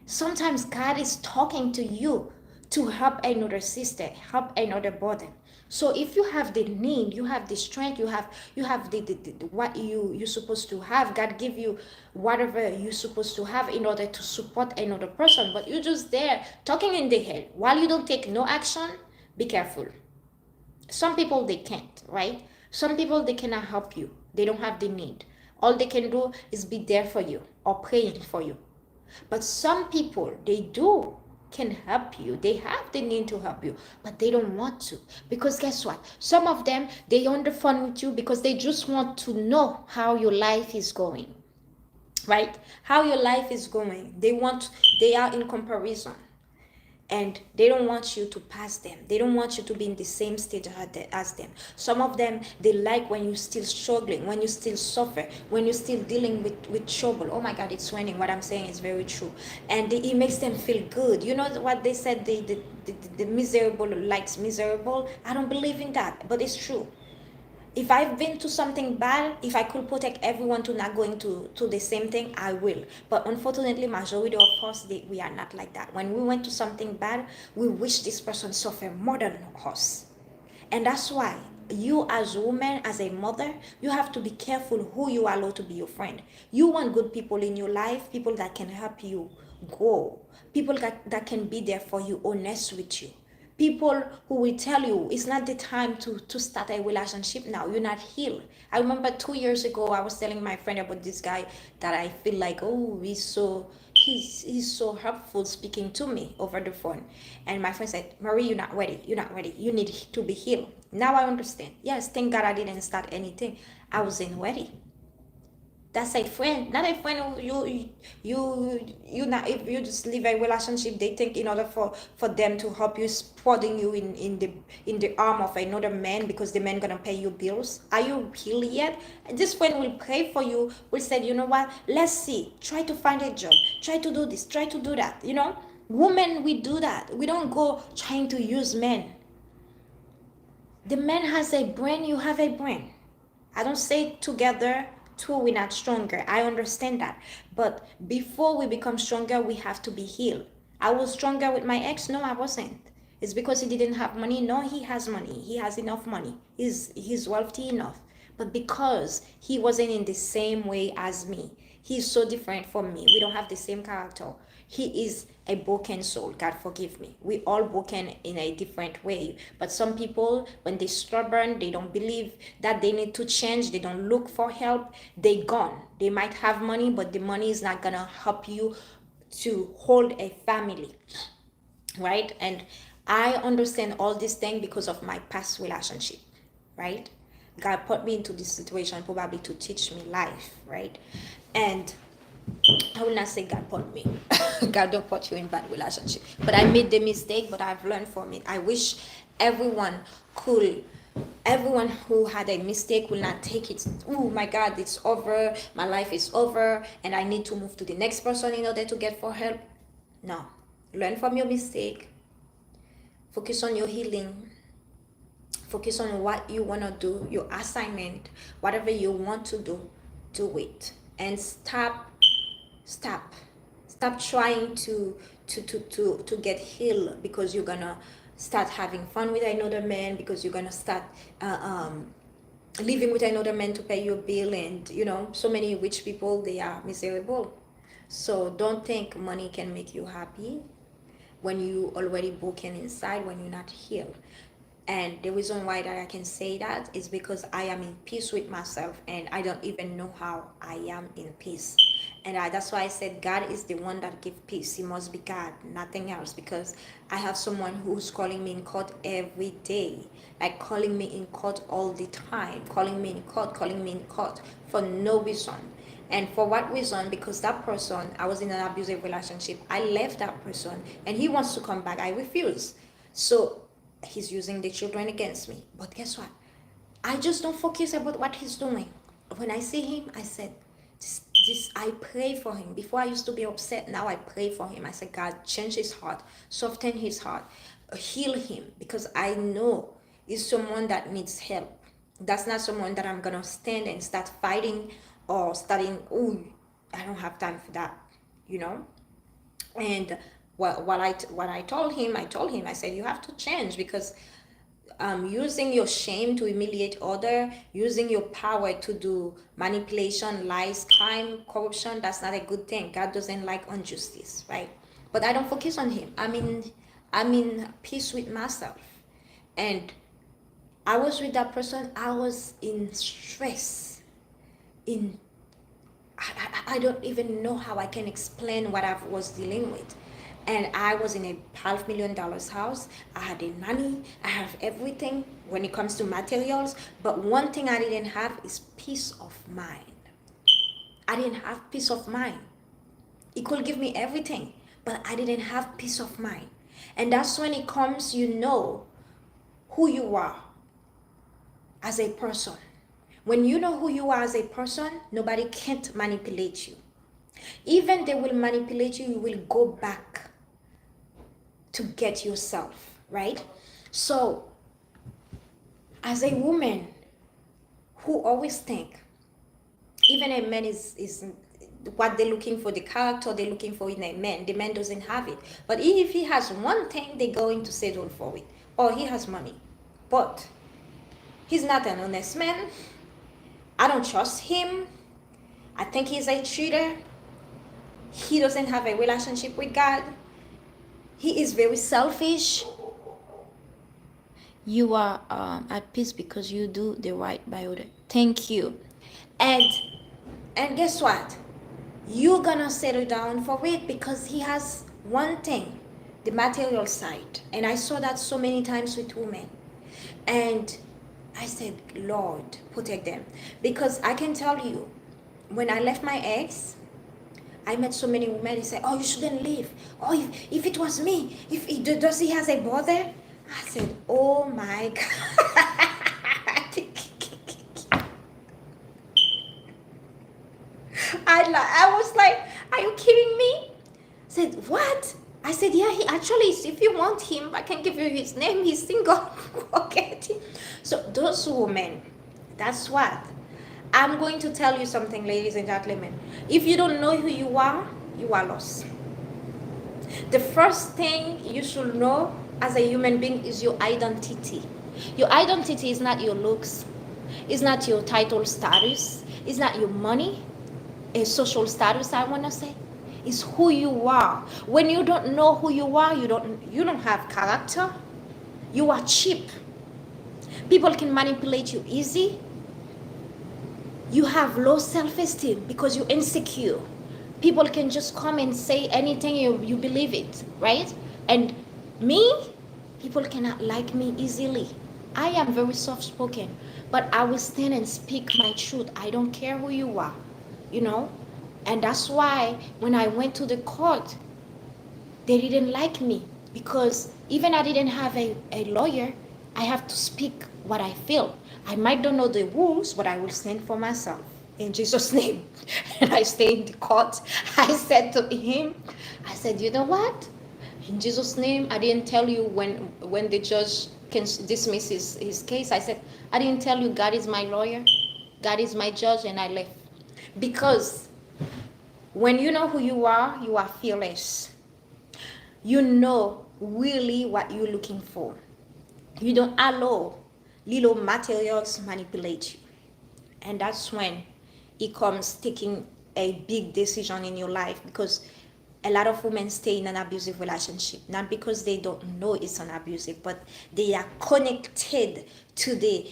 Sometimes God is talking to you to help another sister, help another brother. So if you have the need, you have the strength, you have the what you're supposed to have. God give you whatever you're supposed to have in order to support another person. But you're just there talking in the head while you don't take no action. Be careful. Some people they can't, right? Some people they cannot help you. They don't have the need. All they can do is be there for you or praying for you. But some people they do can help you. They have the need to help you, but they don't want to. Because guess what? Some of them they on the phone with you because they just want to know how your life is going. Right? How your life is going. They are in comparison, and they don't want you to pass them. They don't want you to be in the same stage as them. Some of them they like when you're still struggling, when you still suffer, when you're still dealing with trouble. Oh my God, it's raining. What I'm saying is very true. And it makes them feel good. You know what they said, the miserable likes miserable. I don't believe in that, but it's true. If I've been to something bad, if I could protect everyone to not going to the same thing, I will. But unfortunately, majority of us, we are not like that. When we went to something bad, we wish this person suffer more than us. And that's why you as a woman, as a mother, you have to be careful who you allow to be your friend. You want good people in your life, people that can help you grow, people that can be there for you, honest with you. People who will tell you it's not the time to start a relationship now. You're not healed. I remember 2 years ago I was telling my friend about this guy that I feel like, oh, he's so helpful speaking to me over the phone. And my friend said, Marie, you're not ready. You're not ready. You need to be healed. Now I understand. Yes, thank God I didn't start anything. I wasn't ready. That's a friend, not a friend who you not. If you just leave a relationship, they think in order for them to help you, supporting you in the arm of another man because the man gonna pay your bills. Are you healed yet? This friend will pray for you, will say, you know what, let's see, try to find a job, try to do this, try to do that. Women, we do that. We don't go trying to use men. The man has a brain, you have a brain. I don't say together two we're not stronger. I understand that. But before we become stronger, we have to be healed. I was stronger with my ex. No, I wasn't. It's because he didn't have money. No, he has money. He has enough money. He's wealthy enough. But because he wasn't in the same way as me, he's so different from me. We don't have the same character. He is a broken soul. God forgive me. We all broken in a different way. But some people, when they stubborn, they don't believe that they need to change. They don't look for help. They gone. They might have money, but the money is not gonna help you to hold a family, right? And I understand all these things because of my past relationship, right? God put me into this situation probably to teach me life, right? And I will not say God put me. God don't put you in bad relationship. But I made the mistake, but I've learned from it. I wish everyone could, everyone who had a mistake will not take it. Oh my God, it's over. My life is over, and I need to move to the next person in order to get for help. No, learn from your mistake. Focus on your healing. Focus on what you want to do, your assignment, whatever you want to do it, and stop stop trying to get healed because you're gonna start having fun with another man, because you're gonna start living with another man to pay your bill. And so many rich people, they are miserable. So don't think money can make you happy when you already broken inside, when you're not healed. And the reason why that I can say that is because I am in peace with myself, and I don't even know how I am in peace. And that's why I said God is the one that gives peace. He must be God, nothing else. Because I have someone who's calling me in court every day, like calling me in court all the time, calling me in court, for no reason. And for what reason? Because that person, I was in an abusive relationship. I left that person, and he wants to come back. I refuse. So he's using the children against me. But guess what? I just don't focus about what he's doing. When I see him, I said, this I pray for him. Before I used to be upset, now I pray for him. I said, God, change his heart, soften his heart, heal him, because I know is someone that needs help. That's not someone that I'm gonna stand and start fighting or starting, oh, I don't have time for that, you know. And what I told him, I said, you have to change, because using your shame to humiliate other, using your power to do manipulation, lies, crime, corruption, that's not a good thing. God doesn't like injustice, right? But I don't focus on him. I'm in peace with myself. And I was with that person, I was in stress, in I don't even know how I can explain what I was dealing with. And I was in a $500,000 house. I had a nanny. I have everything when it comes to materials. But one thing I didn't have is peace of mind. I didn't have peace of mind. It could give me everything, but I didn't have peace of mind. And that's when it comes, you know who you are as a person. When you know who you are as a person, nobody can't manipulate you. Even they will manipulate you, you will go back to get yourself, right? So, as a woman who always think, even a man is what they're looking for, the character they're looking for in a man, the man doesn't have it. But if he has one thing, they're going to settle for it. Or he has money. But he's not an honest man. I don't trust him. I think he's a cheater. He doesn't have a relationship with God. He is very selfish. You are at peace because you do the right by other. Thank you. And guess what? You're gonna settle down for it because he has one thing, the material side. And I saw that so many times with women. And I said, Lord, protect them. Because I can tell you, when I left my ex, I met so many women. They say, "Oh, you shouldn't leave. Oh, if it was me, if he does he has a brother?" I said, "Oh my God!" I was like, "Are you kidding me?" I said, "What?" I said, "Yeah, he actually is. If you want him, I can give you his name. He's single. Go get him." So those women, that's what. I'm going to tell you something, ladies and gentlemen. If you don't know who you are lost. The first thing you should know as a human being is your identity. Your identity is not your looks, it's not your title status, it's not your money, a social status, I want to say. It's who you are. When you don't know who you are, you don't have character. You are cheap. People can manipulate you easy. You have low self-esteem because you're insecure. People can just come and say anything, you believe it, right? And me, people cannot like me easily. I am very soft-spoken, but I will stand and speak my truth. I don't care who you are, you know? And that's why when I went to the court, they didn't like me because even I didn't have a lawyer, I have to speak what I feel. I might don't know the rules, but I will stand for myself in Jesus' name. And I stayed in the court. I said to him, I said, you know what? In Jesus' name, I didn't tell you when the judge can dismiss his case. I said, I didn't tell you God is my lawyer, God is my judge, and I left. Because when you know who you are fearless. You know really what you're looking for. You don't allow little materials manipulate you. And that's when it comes taking a big decision in your life, because a lot of women stay in an abusive relationship, not because they don't know it's an abusive, but they are connected to the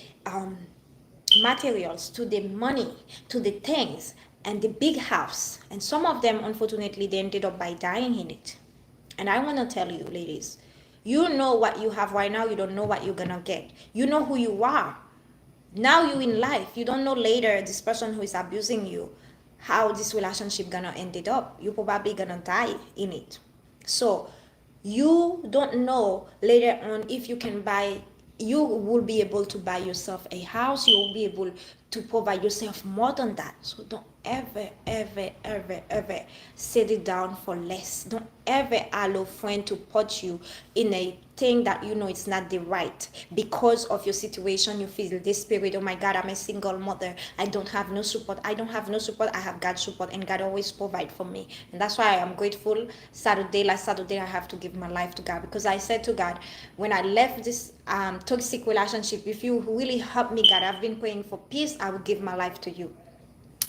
materials, to the money, to the things, and the big house. And some of them, unfortunately, they ended up by dying in it. And I want to tell you, ladies, you know what you have right now. You don't know what you're going to get. You know who you are. Now you in life. You don't know later this person who is abusing you, how this relationship going to end it up. You're probably going to die in it. So you don't know later on if you can buy, you will be able to buy yourself a house. You will be able to provide yourself more than that. So don't ever, ever, ever, ever set it down for less. Don't ever allow friend to put you in a thing that you know it's not the right because of your situation. You feel desperate. Oh my God, I'm a single mother. I don't have no support. I don't have no support. I have God support, and God always provide for me. And that's why I am grateful. Last Saturday, I have to give my life to God, because I said to God, when I left this toxic relationship, if you really help me, God, I've been praying for peace, I will give my life to you.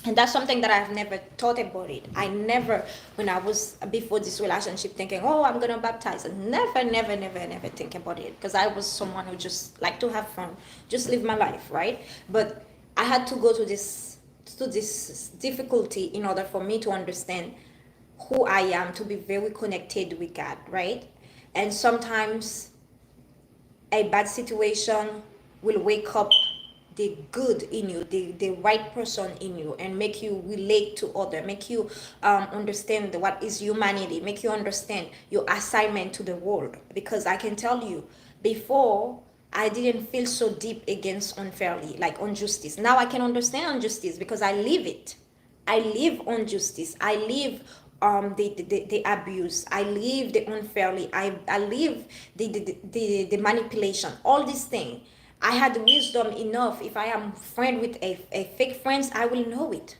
And that's something that I've never thought about it. I never, when I was before this relationship, thinking, oh, I'm gonna baptize. Never, never, never, never think about it, because I was someone who just like to have fun, just live my life, right? But I had to go to this difficulty in order for me to understand who I am, to be very connected with God, right? And sometimes a bad situation will wake up the good in you, the right person in you, and make you relate to other, make you understand what is humanity, make you understand your assignment to the world. Because I can tell you, before, I didn't feel so deep against unfairly, like injustice. Now I can understand injustice because I live it. I live injustice. I live the abuse. I live the unfairly. I live the manipulation. All these things. I had wisdom enough. If I am friend with a fake friends, I will know it.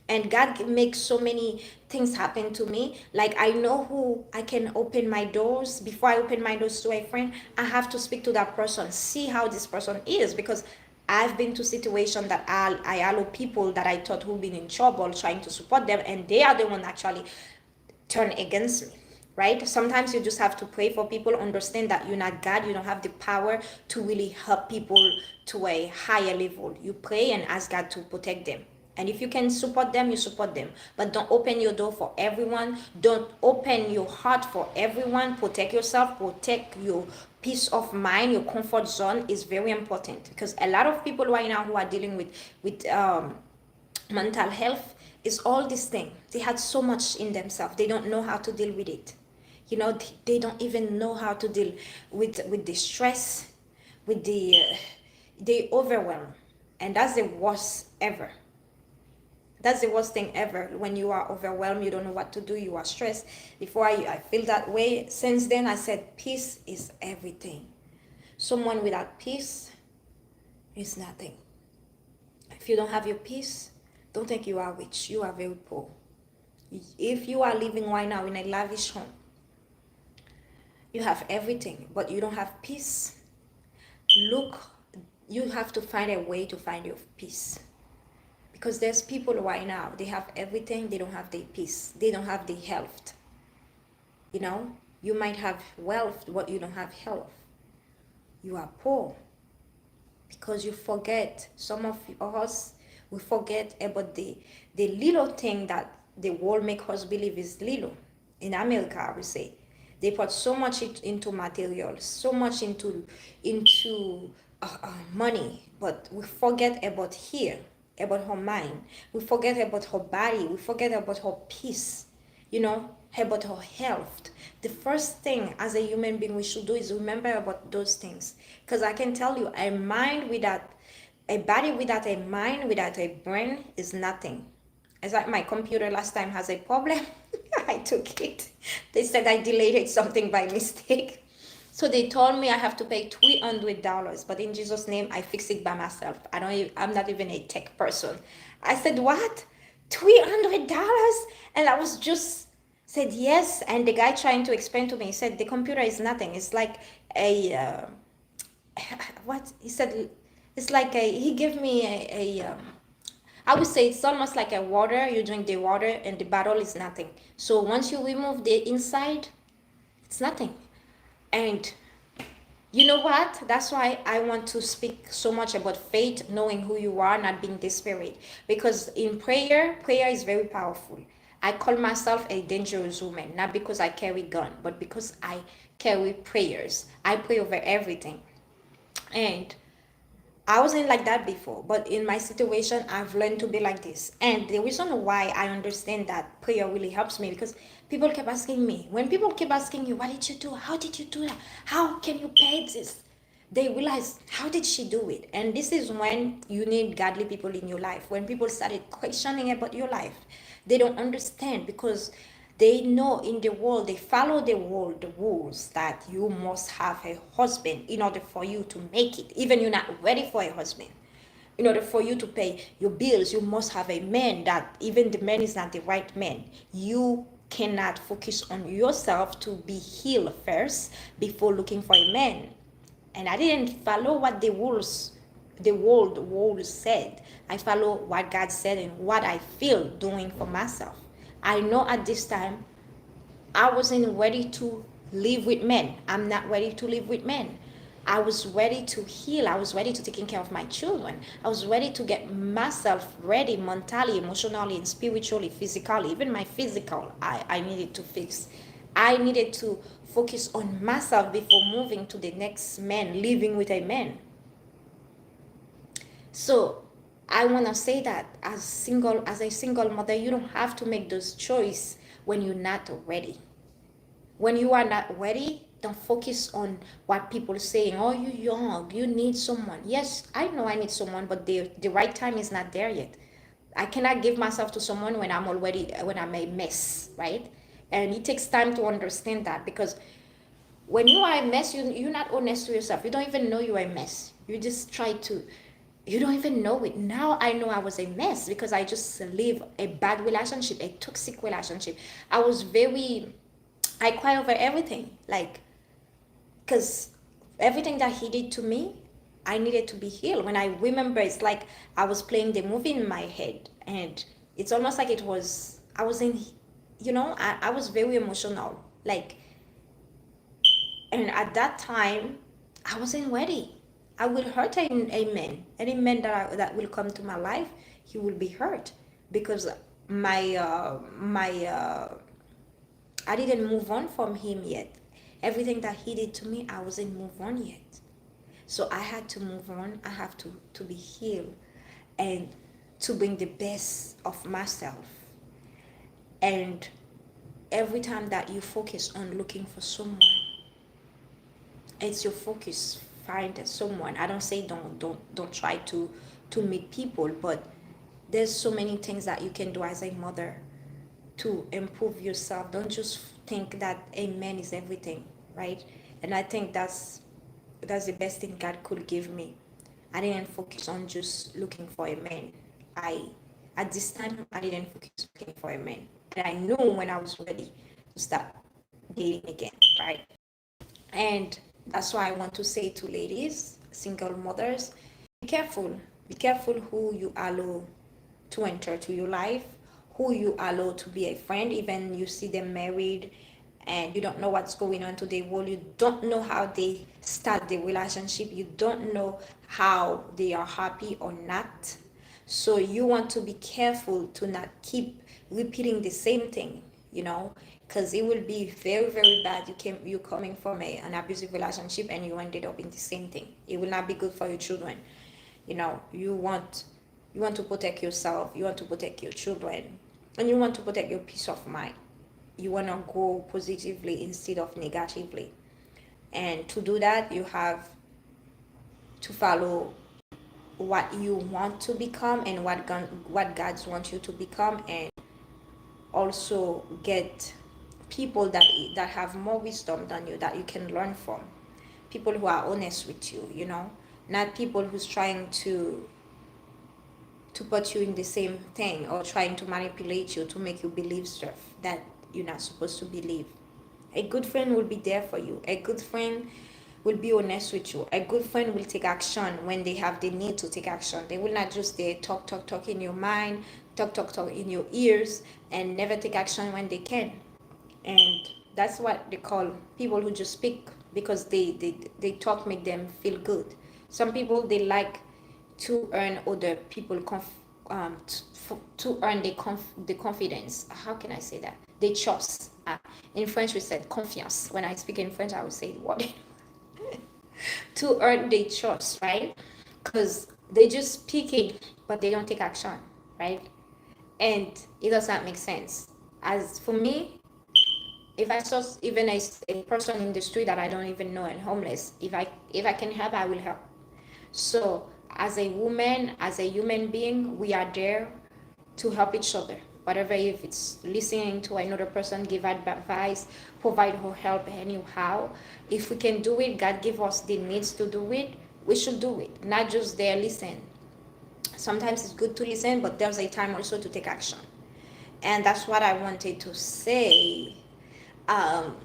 And God makes so many things happen to me. Like, I know who I can open my doors. Before I open my doors to a friend, I have to speak to that person, see how this person is, because I've been to situations that I allow people that I thought who've been in trouble trying to support them, and they are the one actually turn against me. Right? Sometimes you just have to pray for people, understand that you're not God, you don't have the power to really help people to a higher level. You pray and ask God to protect them. And if you can support them, you support them. But don't open your door for everyone. Don't open your heart for everyone. Protect yourself, protect your peace of mind. Your comfort zone is very important, because a lot of people right now who are dealing with mental health is all this thing. They had so much in themselves, they don't know how to deal with it. They don't even know how to deal with the stress, with the overwhelm. And that's the worst ever. That's the worst thing ever. When you are overwhelmed, you don't know what to do, you are stressed. Before I feel that way. Since then, I said peace is everything. Someone without peace is nothing. If you don't have your peace, don't think you are rich. You are very poor. If you are living right now in a lavish home, you have everything, but you don't have peace. Look, you have to find a way to find your peace. Because there's people right now, they have everything, they don't have their peace. They don't have the health. You might have wealth, but you don't have health. You are poor. Because you forget, some of us, we forget about the little thing that the world make us believe is little. In America, I would say, they put so much into materials, so much into money, but we forget about here, about her mind. We forget about her body. We forget about her peace, about her health. The first thing as a human being we should do is remember about those things. Because I can tell you, a body without a mind, without a brain is nothing. It's like my computer last time has a problem. I took it. They said I deleted something by mistake. So they told me I have to pay $300, but in Jesus' name, I fix it by myself. I'm not even a tech person. I said, what? $300? And I was just said yes. And the guy trying to explain to me, he said, the computer is nothing. It's like what? He said, it's like he gave me I would say it's almost like a water. You drink the water and the bottle is nothing. So once you remove the inside, it's nothing. And you know what? That's why I want to speak so much about faith, knowing who you are, not being desperate. Because in prayer is very powerful. I call myself a dangerous woman, not because I carry gun, but because I carry prayers. I pray over everything. And I wasn't like that before, but in my situation, I've learned to be like this. And the reason why I understand that prayer really helps me, because people kept asking me, when people keep asking you, what did you do? How did you do that? How can you pay this? they realize, how did she do it? And this is when you need godly people in your life. When people started questioning about your life, they don't understand, because they know in the world, they follow the world, the rules that you must have a husband in order for you to make it. Even you're not ready for a husband. In order for you to pay your bills, you must have a man, that even the man is not the right man. You cannot focus on yourself to be healed first before looking for a man. And I didn't follow what the world said. I follow what God said and what I feel doing for myself. I know at this time I wasn't ready to live with men. I'm not ready to live with men. I was ready to heal. I was ready to taking care of my children. I was ready to get myself ready mentally, emotionally, and spiritually, physically. Even my physical, I needed to fix. I needed to focus on myself before moving to the next man, living with a man. So I want to say that as a single mother, you don't have to make those choices when you're not ready. When you are not ready, don't focus on what people are saying. Oh, you're young, you need someone. Yes, I know I need someone, but the right time is not there yet. I cannot give myself to someone when I'm a mess, right? And it takes time to understand that, because when you are a mess, you're not honest to yourself. You don't even know you're a mess. You just try to, you don't even know it. Now I know I was a mess because I just live a bad relationship, a toxic relationship. I was very, I cry over everything. Like, because everything that he did to me, I needed to be healed. When I remember, it's like I was playing the movie in my head, and it's almost like I was in, I was very emotional. Like, and at that time, I wasn't ready. I will hurt a man. Any man that will come to my life, he will be hurt, because my I didn't move on from him yet. Everything that he did to me, I wasn't move on yet. So I had to move on. I have to be healed and to bring the best of myself. And every time that you focus on looking for someone, it's your focus. Find someone. I don't say don't try to meet people, but there's so many things that you can do as a mother to improve yourself. Don't just think that a man is everything, right? And I think that's the best thing God could give me. I didn't focus on just looking for a man. I At this time I didn't focus looking for a man. And I knew when I was ready to start dating again, right? And that's why I want to say to ladies, single mothers, be careful. Be careful who you allow to enter to your life, who you allow to be a friend, even you see them married and you don't know what's going on to their world. You don't know how they start the relationship. You don't know how they are happy or not. So you want to be careful to not keep repeating the same thing, because it will be very, very bad. You coming from an abusive relationship and you ended up in the same thing. It will not be good for your children. You want to protect yourself, you want to protect your children, and you want to protect your peace of mind. You want to go positively instead of negatively. And to do that, you have to follow what you want to become and what God wants you to become, and also get people that have more wisdom than you, that you can learn from. People who are honest with you, not people who's trying to put you in the same thing, or trying to manipulate you to make you believe stuff that you're not supposed to believe. A good friend will be there for you. A good friend will be honest with you. A good friend will take action when they have the need to take action. They will not just there talk in your mind, talk in your ears, and never take action when they can. And that's what they call people who just speak because they talk make them feel good. Some people, they like to earn other people to earn the confidence. How can I say that? They trust. In French we said confiance. When I speak in French I would say what? To earn their trust, right? Because they just speak it but they don't take action, right? And it does not make sense. As for me, if I saw even a person in the street that I don't even know and homeless, if I can help, I will help. So as a woman, as a human being, we are there to help each other. Whatever, if it's listening to another person, give advice, provide her help anyhow. If we can do it, God give us the needs to do it, we should do it. Not just there listen. Sometimes it's good to listen, but there's a time also to take action. And that's what I wanted to say. Um,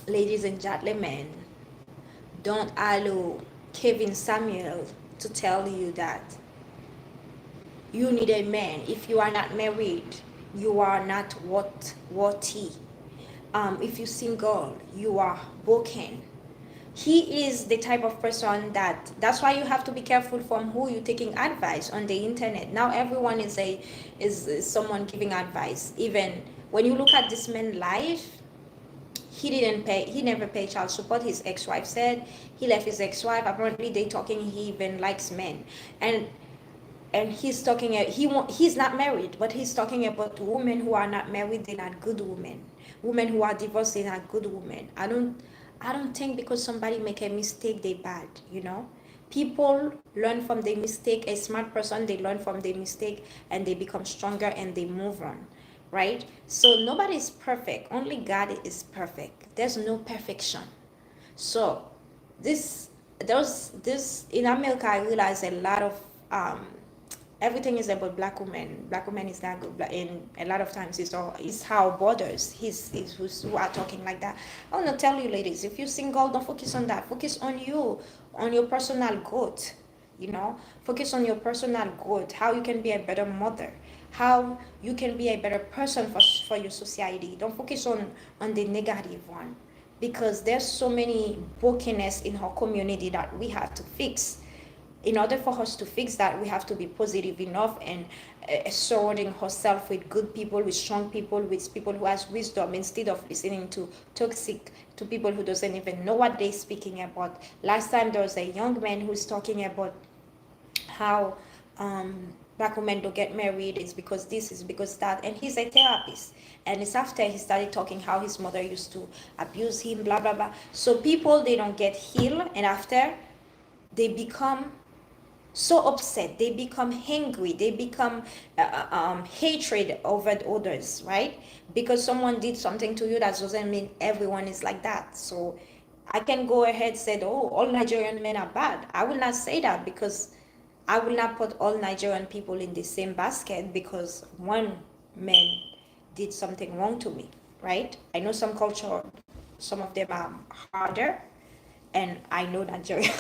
Ladies and gentlemen, don't allow Kevin Samuel to tell you that you need a man. If you are not married, you are not worthy. If you're single, you are broken. He is the type of person that's why you have to be careful from who you're taking advice on the internet. Now everyone is someone giving advice. Even when you look at this man's life, he never paid child support. His ex-wife said he left his ex-wife. Apparently they talking, he even likes men. And he's talking, he's not married, but he's talking about women who are not married, they're not good women. Women who are divorced, they're not good women. I don't think because somebody make a mistake they bad, people learn from their mistake. A smart person, they learn from their mistake and they become stronger and they move on, right? So nobody is perfect, only God is perfect. There's no perfection. So this this in America, I realize a lot of um everything is about black women. Black women is not good. In a lot of times, it's how borders. He's who are talking like that. I want to tell you, ladies, if you're single, don't focus on that. Focus on you, on your personal growth. Focus on your personal growth. How you can be a better mother. How you can be a better person for your society. Don't focus on the negative one, because there's so many brokenness in our community that we have to fix. In order for us to fix that, we have to be positive enough and surrounding ourselves with good people, with strong people, with people who has wisdom, instead of listening to toxic, to people who doesn't even know what they're speaking about. Last time there was a young man who's talking about how black women don't get married, it's because this is because that, and he's a therapist. And it's after he started talking how his mother used to abuse him, blah blah blah. So people, they don't get healed, and after they become so upset, they become angry, they become hatred over others, right? Because someone did something to you, that doesn't mean everyone is like that. So I can go ahead and say, oh, all Nigerian men are bad. I will not say that, because I will not put all Nigerian people in the same basket because one man did something wrong to me, right? I know some culture, some of them are harder, and I know Nigeria.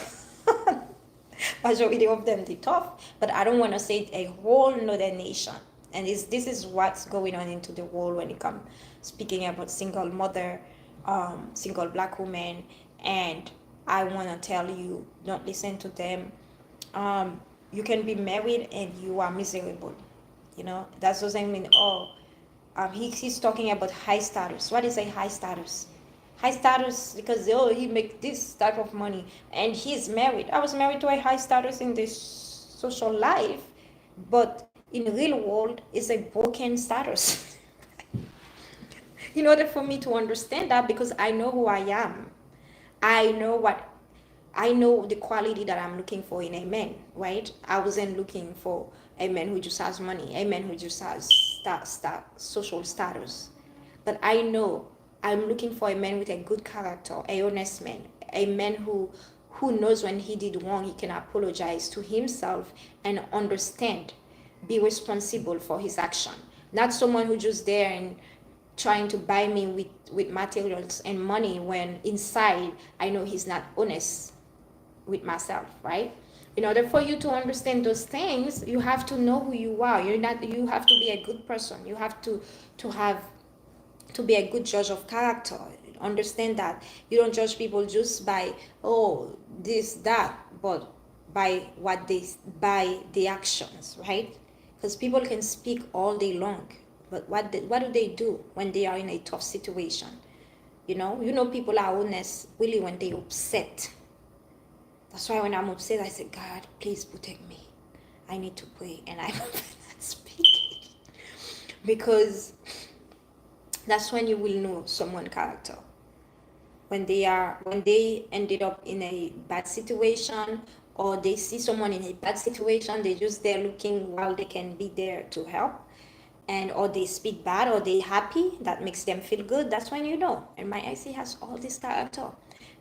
Majority of them they tough, but I don't want to say a whole nother nation. And this is what's going on into the world when it comes speaking about single mother, single black woman. And I want to tell you, don't listen to them. You can be married and you are miserable. That doesn't mean, oh, he's talking about high status. What is a high status? High status because, oh, he make this type of money and he's married. I was married to a high status in this social life, but in the real world it's a broken status. In order for me to understand that, because I know who I am, I know what I know, the quality that I'm looking for in a man, right? I wasn't looking for a man who just has money, a man who just has social status. But I know I'm looking for a man with a good character, a honest man, a man who knows when he did wrong, he can apologize to himself and understand, be responsible for his action. Not someone who just there and trying to buy me with materials and money, when inside I know he's not honest with myself, right? In order for you to understand those things, you have to know who you are. You have to be a good person. You have to be a good judge of character. Understand that you don't judge people just by, oh, this, that, but by the actions, right? Because people can speak all day long, but what do they do when they are in a tough situation? People are honest really when they upset. That's why when I'm upset, I say, God, please protect me. I need to pray, and I'm not speaking, because That's when you will know someone character. When they ended up in a bad situation, or they see someone in a bad situation, they just there looking while they can be there to help, and or they speak bad or they happy, that makes them feel good. That's when you know. And my ex, he has all this character,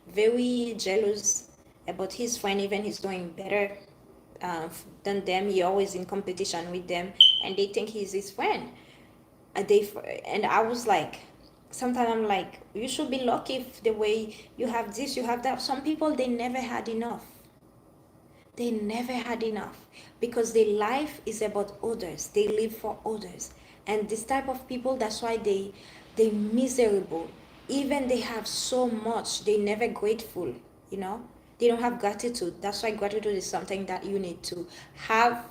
very jealous about his friend, even he's doing better than them. He always in competition with them, and they think he's his friend. And I was like, sometimes I'm like, you should be lucky if the way you have this, you have that. Some people, they never had enough. They never had enough because their life is about others. They live for others. And this type of people, that's why they miserable. Even they have so much, they never grateful, you know? They don't have gratitude. That's why gratitude is something that you need to have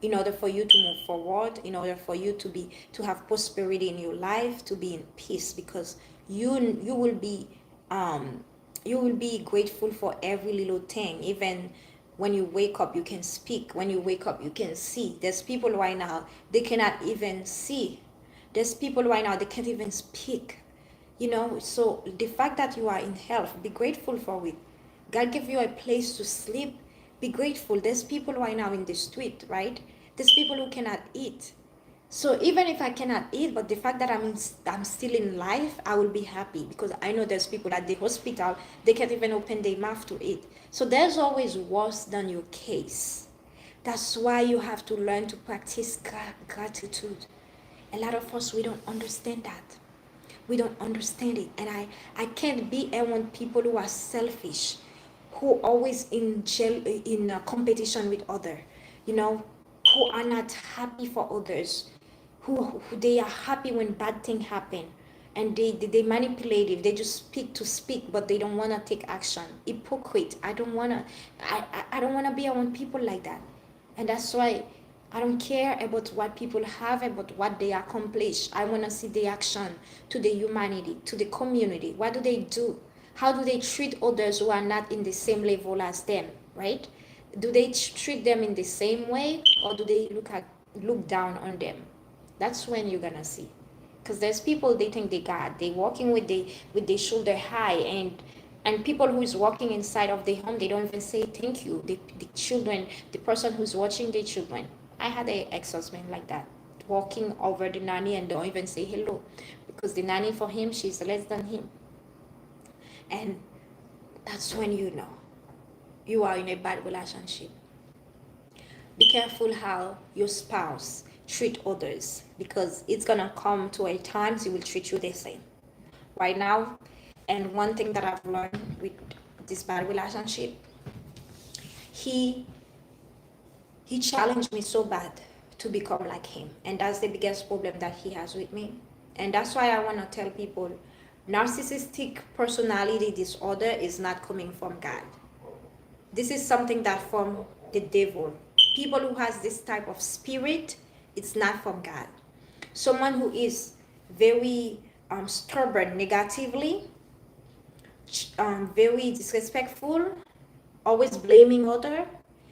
in order for you to move forward, in order for you to have prosperity in your life, to be in peace, because you will be um you will be grateful for every little thing. Even when you wake up, you can speak. When you wake up, you can see. There's people right now, they cannot even see. There's people right now, they can't even speak. So the fact that you are in health, be grateful for it. God gave you a place to sleep, be grateful. There's people right now in the street, right? There's people who cannot eat. So even if I cannot eat, but the fact that I'm still in life, I will be happy, because I know there's people at the hospital, they can't even open their mouth to eat. So there's always worse than your case. That's why you have to learn to practice gratitude. A lot of us, we don't understand that. We don't understand it. And I can't be around people who are selfish, who always in competition with other, you know, who are not happy for others, who they are happy when bad things happen, and they manipulative. They just speak to speak, but they don't want to take action. Hypocrite. I don't want to be around people like that. And that's why I don't care about what people have, about what they accomplish. I want to see the action to the humanity, to the community. What do they do? How do they treat others who are not in the same level as them, right? Do they treat them in the same way, or do they look down on them? That's when you're gonna see. Because there's people, they think they got, they walking with the shoulder high, and people who is walking inside of the home, they don't even say thank you. The children, the person who's watching the children. I had a ex-husband like that, walking over the nanny and don't even say hello, because the nanny, for him, she's less than him. And that's when you know you are in a bad relationship. Be careful how your spouse treat others, because it's gonna come to a times he will treat you the same. Right now, and one thing that I've learned with this bad relationship, he he challenged me so bad to become like him, and that's the biggest problem that he has with me. And that's why I want to tell people, narcissistic personality disorder is not coming from God. This is something that from the devil. People who has this type of spirit, it's not from God. Someone who is very stubborn negatively, very disrespectful, always blaming other,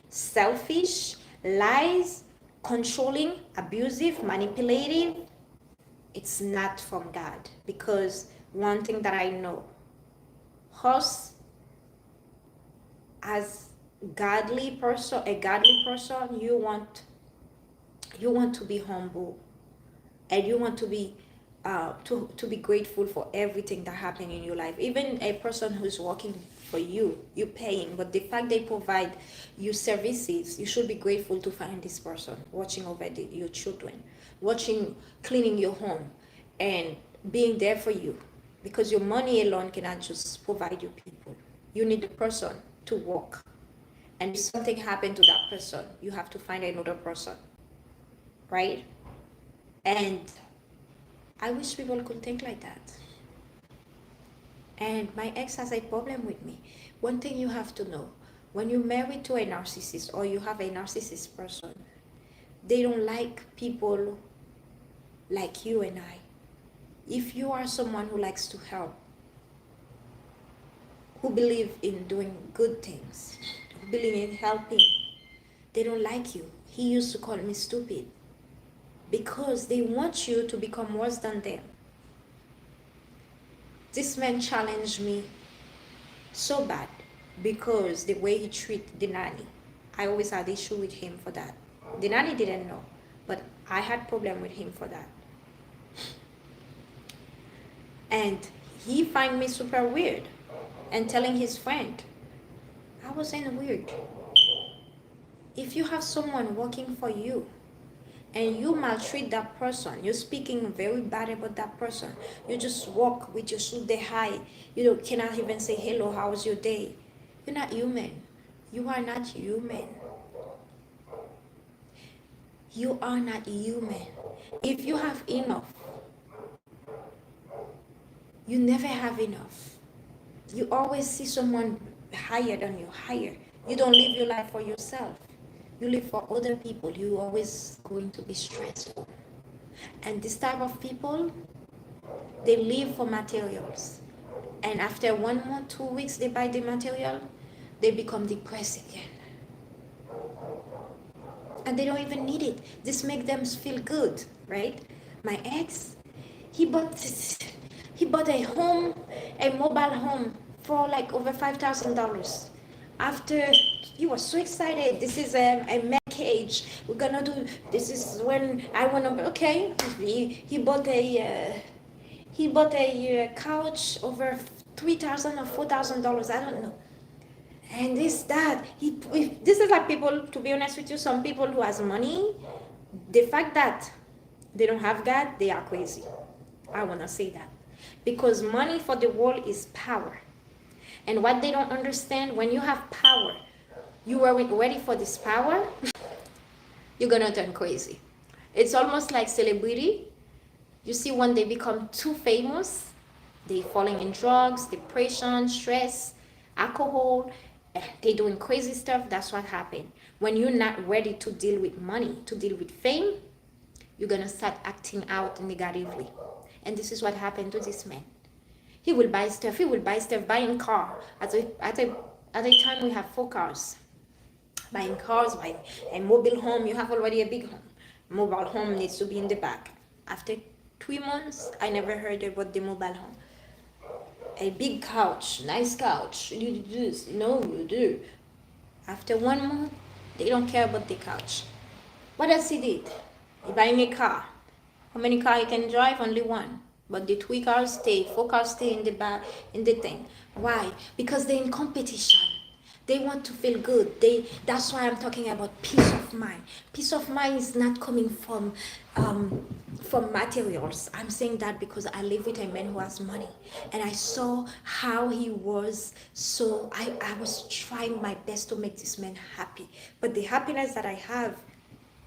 selfish, lies, controlling, abusive, manipulative, it's not from God. Because one thing that I know, us as a godly person, you want to be humble, and you want to be to be grateful for everything that happened in your life. Even a person who's working for you, you're paying, but the fact they provide you services, you should be grateful to find this person watching over your children, watching, cleaning your home, and being there for you, because your money alone cannot just provide you people. You need the person to work, and if something happened to that person, you have to find another person, right? And I wish people could think like that. And my ex has a problem with me. One thing you have to know, when you're married to a narcissist, or you have a narcissist person, they don't like people like you and I. If you are someone who likes to help, who believe in doing good things, who believe in helping, they don't like you. He used to call me stupid, because they want you to become worse than them. This man challenged me so bad because the way he treated the nanny. I always had issue with him for that. The nanny didn't know, but I had problem with him for that. And he find me super weird and telling his friend, I wasn't weird. If you have someone working for you and you maltreat that person, you're speaking very bad about that person, you just walk with your shoulder high, you cannot even say hello, how was your day? You're not human. You are not human. You are not human. If you have enough, you never have enough. You always see someone higher than you, higher. You don't live your life for yourself. You live for other people. You're always going to be stressful. And this type of people, they live for materials. And after 1 month, 2 weeks, they buy the material, they become depressed again. And they don't even need it. This makes them feel good, right? My ex, he bought a home, a mobile home for like over $5,000. After he was so excited, this is a man cage. We're gonna do this is when I wanna okay. He bought a couch over $3,000 or $4,000. I don't know. And this is like people, to be honest with you, some people who has money, the fact that they don't have God, they are crazy. I want to say that. Because money for the world is power. And what they don't understand, when you have power, you weren't ready for this power, you're going to turn crazy. It's almost like celebrity. You see, when they become too famous, they falling in drugs, depression, stress, alcohol, they doing crazy stuff. That's what happened. When you're not ready to deal with money, to deal with fame, you're gonna start acting out negatively. And this is what happened to this man. He will buy stuff, buying car. At a time we have 4 cars. Buying cars, buying a mobile home. You have already a big home. Mobile home needs to be in the back. After 3 months, I never heard about the mobile home. A big couch, nice couch. You do this, no, you do. After 1 month, they don't care about the couch. What else he did? He buying a car. How many cars he can drive? Only one. But the 4 cars stay in the back, in the thing. Why? Because they're in competition. They want to feel good. That's why I'm talking about peace of mind. Peace of mind is not coming from materials. I'm saying that because I live with a man who has money, and I saw how he was. So I was trying my best to make this man happy. But the happiness that I have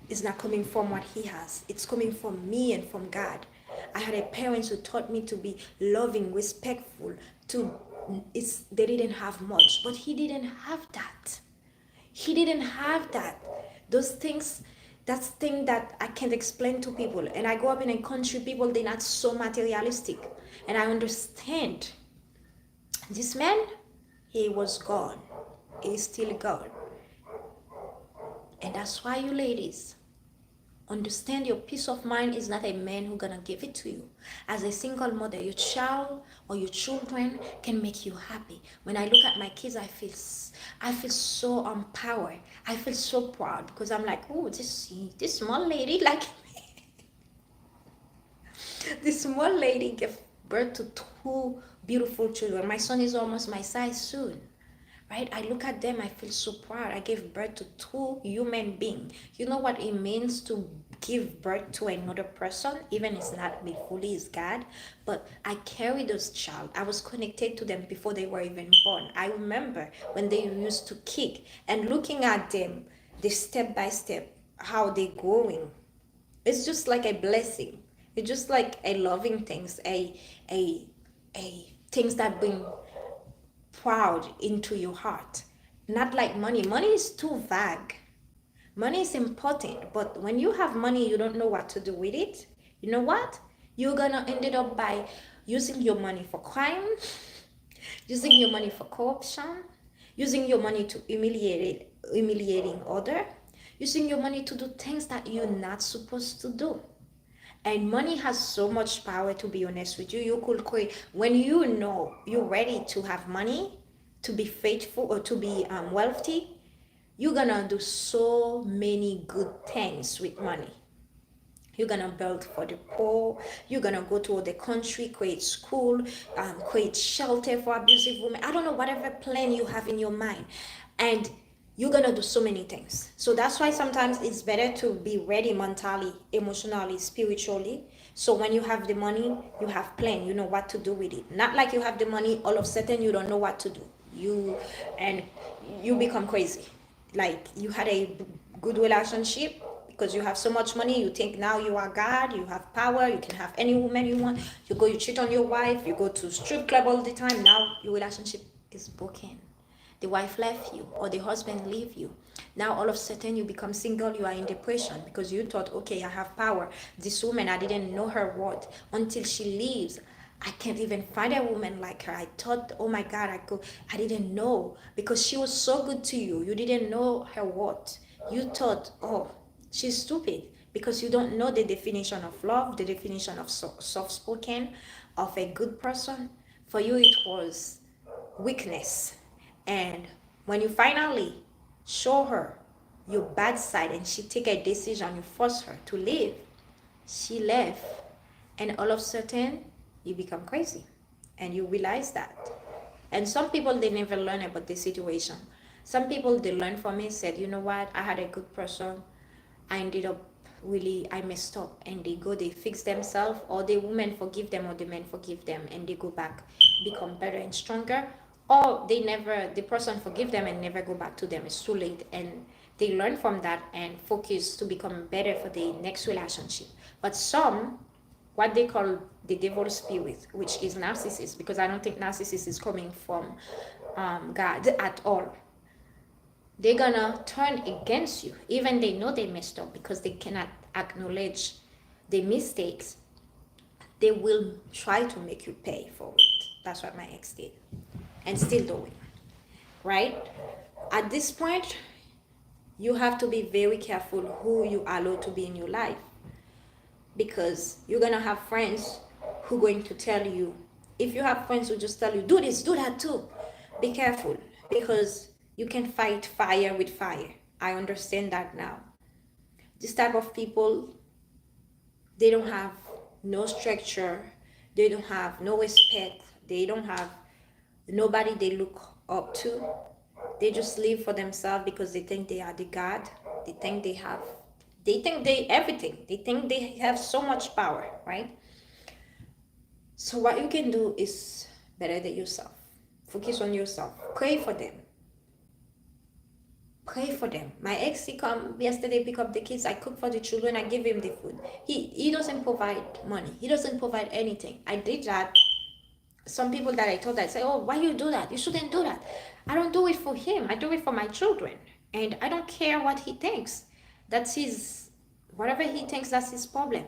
is not coming from what he has. It's coming from me and from God. I had a parents who taught me to be loving, respectful, they didn't have much, but he didn't have that. He didn't have that. Those things, that's thing that I can't explain to people. And I grew up in a country, people, they're not so materialistic. And I understand. This man, he was gone. He's still gone. And that's why you ladies, understand your peace of mind is not a man who's gonna give it to you. As a single mother, your child or your children can make you happy. When I look at my kids, I feel so empowered. I feel so proud because I'm like, oh, this small lady like me. This small lady gave birth to 2 beautiful children. My son is almost my size soon. Right? I look at them, I feel so proud. I gave birth to 2 human beings. You know what it means to give birth to another person, even it's not me fully, it's God. But I carry those child. I was connected to them before they were even born. I remember when they used to kick and looking at them, the step by step, how they growing. It's just like a blessing. It's just like a loving things, a things that bring proud into your heart. Not like money. Money is too vague. Money is important, but when you have money, you don't know what to do with it. You know what? You're gonna end it up by using your money for crime, using your money for corruption, using your money to humiliating other, using your money to do things that you're not supposed to do. And money has so much power, to be honest with you. You could create, when you know you're ready to have money, to be faithful, or to be wealthy, you're gonna do so many good things with money. You're gonna build for the poor. You're gonna go to the country, create school, create shelter for abusive women. I don't know, whatever plan you have in your mind, and you're gonna do so many things. So that's why sometimes it's better to be ready mentally, emotionally, spiritually. So when you have the money, you have plan. You know what to do with it. Not like you have the money, all of a sudden you don't know what to do. You and you become crazy. Like you had a good relationship, because you have so much money, you think now you are God, you have power, you can have any woman you want. You go, you cheat on your wife, you go to strip club all the time. Now your relationship is broken. The wife left you, or the husband leave you. Now all of a sudden you become single, you are in depression because you thought, okay, I have power. This woman, I didn't know her worth until she leaves. I can't even find a woman like her. I thought, oh my God, I didn't know, because she was so good to you. You didn't know her worth. You thought, oh, she's stupid, because you don't know the definition of love, the definition of soft spoken, of a good person. For you, it was weakness. And when you finally show her your bad side and she take a decision, you force her to leave, she left. And all of a sudden, you become crazy. And you realize that. And some people, they never learn about the situation. Some people, they learn from it, said, you know what, I had a good person. I ended up really, I messed up. And they go, they fix themselves, or the women forgive them, or the men forgive them, and they go back, become better and stronger. Or they never, the person forgive them and never go back to them. It's too late. And they learn from that and focus to become better for the next relationship. But some, what they call the devil spirit, which is narcissist, because I don't think narcissist is coming from God at all. They're gonna turn against you, even they know they messed up, because they cannot acknowledge the mistakes. They will try to make you pay for it. That's what my ex did, and still doing. Right? At this point, you have to be very careful who you allow to be in your life, because you're gonna have friends who are going to tell you. If you have friends who just tell you, do this, do that too, be careful, because you can fight fire with fire. I understand that now. This type of people, they don't have no structure, they don't have no respect, they don't have nobody they look up to. They just live for themselves because they think they are the God. They think they have, they think they everything. They think they have so much power, right? So what you can do is better than yourself. Focus on yourself. Pray for them. Pray for them. My ex, he come yesterday, pick up the kids. I cook for the children. I give him the food. He doesn't provide money. He doesn't provide anything. I did that. Some people that I told, I say, oh, why you do that? You shouldn't do that. I don't do it for him. I do it for my children. And I don't care what he thinks. That's his, whatever he thinks, that's his problem.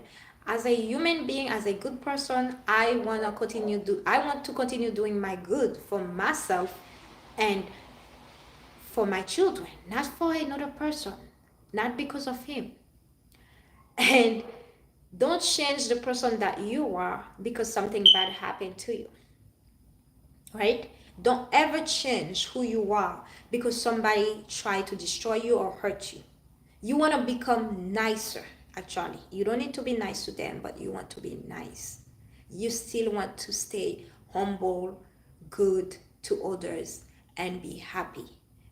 As a human being, as a good person, I want to continue doing my good for myself and for my children, not for another person, not because of him. And don't change the person that you are because something bad happened to you, right? Don't ever change who you are because somebody tried to destroy you or hurt you. You want to become nicer, actually. You don't need to be nice to them, but you want to be nice. You still want to stay humble, good to others, and be happy.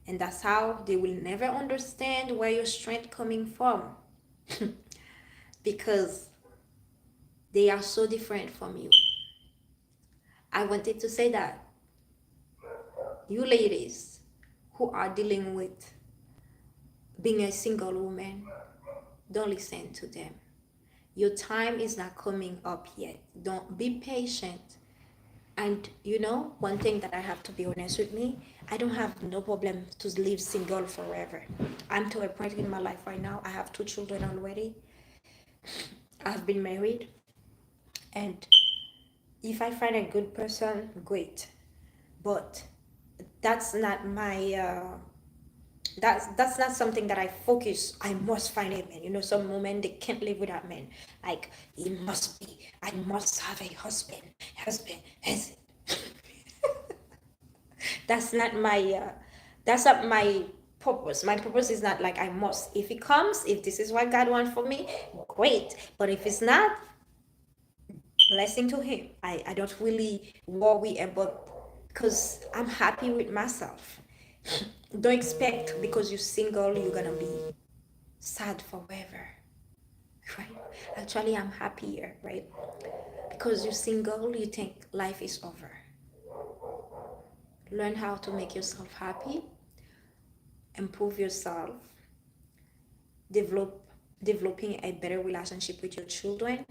And that's how they will never understand where your strength coming from. Because they are so different from you. I wanted to say that. You ladies who are dealing with being a single woman, don't listen to them. Your time is not coming up yet. Don't be patient. And you know, one thing that I have to be honest with me, I don't have no problem to live single forever. I'm to a point in my life right now. I have 2 children already. I've been married. And if I find a good person, great. But that's not my That's not something that I focus. I must find a man. Some women they can't live without men. Like it must be. I must have a husband. Husband. That's not my. That's not my purpose. My purpose is not like I must. If it comes, if this is what God wants for me, great. But if it's not, blessing to Him. I don't really worry about because I'm happy with myself. Don't expect because you're single you're gonna be sad forever, right? Actually, I'm happier, right? Because you're single, you think life is over. Learn how to make yourself happy, improve yourself, develop developing a better relationship with your children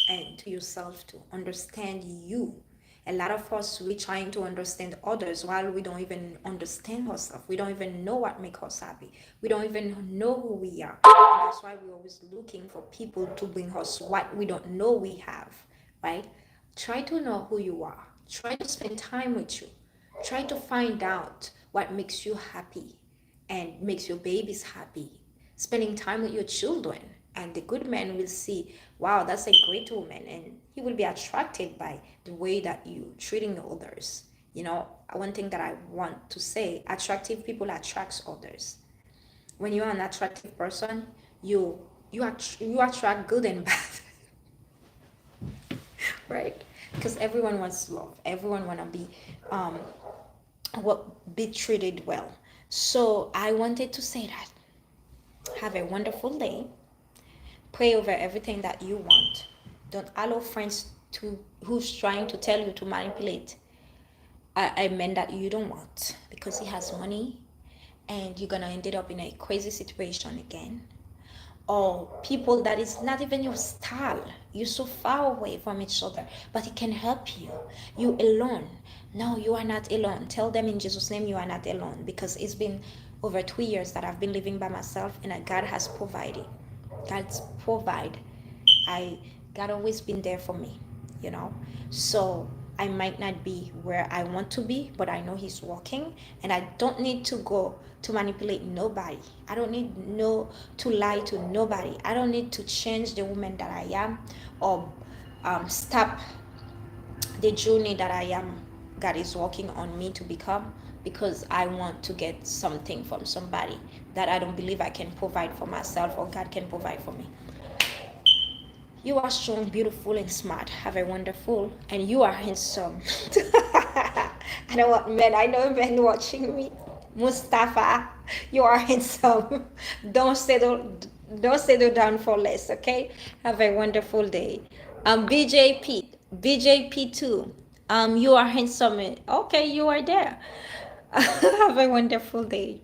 and to yourself to understand you. A lot of us we trying to understand others while we don't even understand ourselves. We don't even know what makes us happy. We don't even know who we are. And that's why we're always looking for people to bring us what we don't know we have, right? Try to know who you are. Try to spend time with you. Try to find out what makes you happy and makes your babies happy. Spending time with your children, and the good man will see, wow, that's a great woman, and he will be attracted by the way that you treating others. One thing that I want to say, attractive people attracts others. When you're an attractive person, you attract good and bad. Right? Because everyone wants love. Everyone wanna be um be treated well. So I wanted to say that. Have a wonderful day. Pray over everything that you want. Don't allow friends to who's trying to tell you to manipulate a man that you don't want because he has money and you're gonna end up in a crazy situation again. Or people that is not even your style. You're so far away from each other, but it can help you. You alone. No, you are not alone. Tell them in Jesus' name you are not alone because it's been over 2 years that I've been living by myself and God has provided. God's provide. I God always been there for me, you know. So I might not be where I want to be, but I know He's working, and I don't need to go to manipulate nobody. I don't need no to lie to nobody. I don't need to change the woman that I am, or stop the journey that I am. God is working on me to become because I want to get something from somebody that I don't believe I can provide for myself or God can provide for me. You are strong, beautiful, and smart. Have a wonderful, and you are handsome. I don't want men. I know men watching me. Mustafa, you are handsome. Don't settle. Don't settle down for less. Okay. Have a wonderful day. BJP 2. You are handsome. Okay, you are there. Have a wonderful day.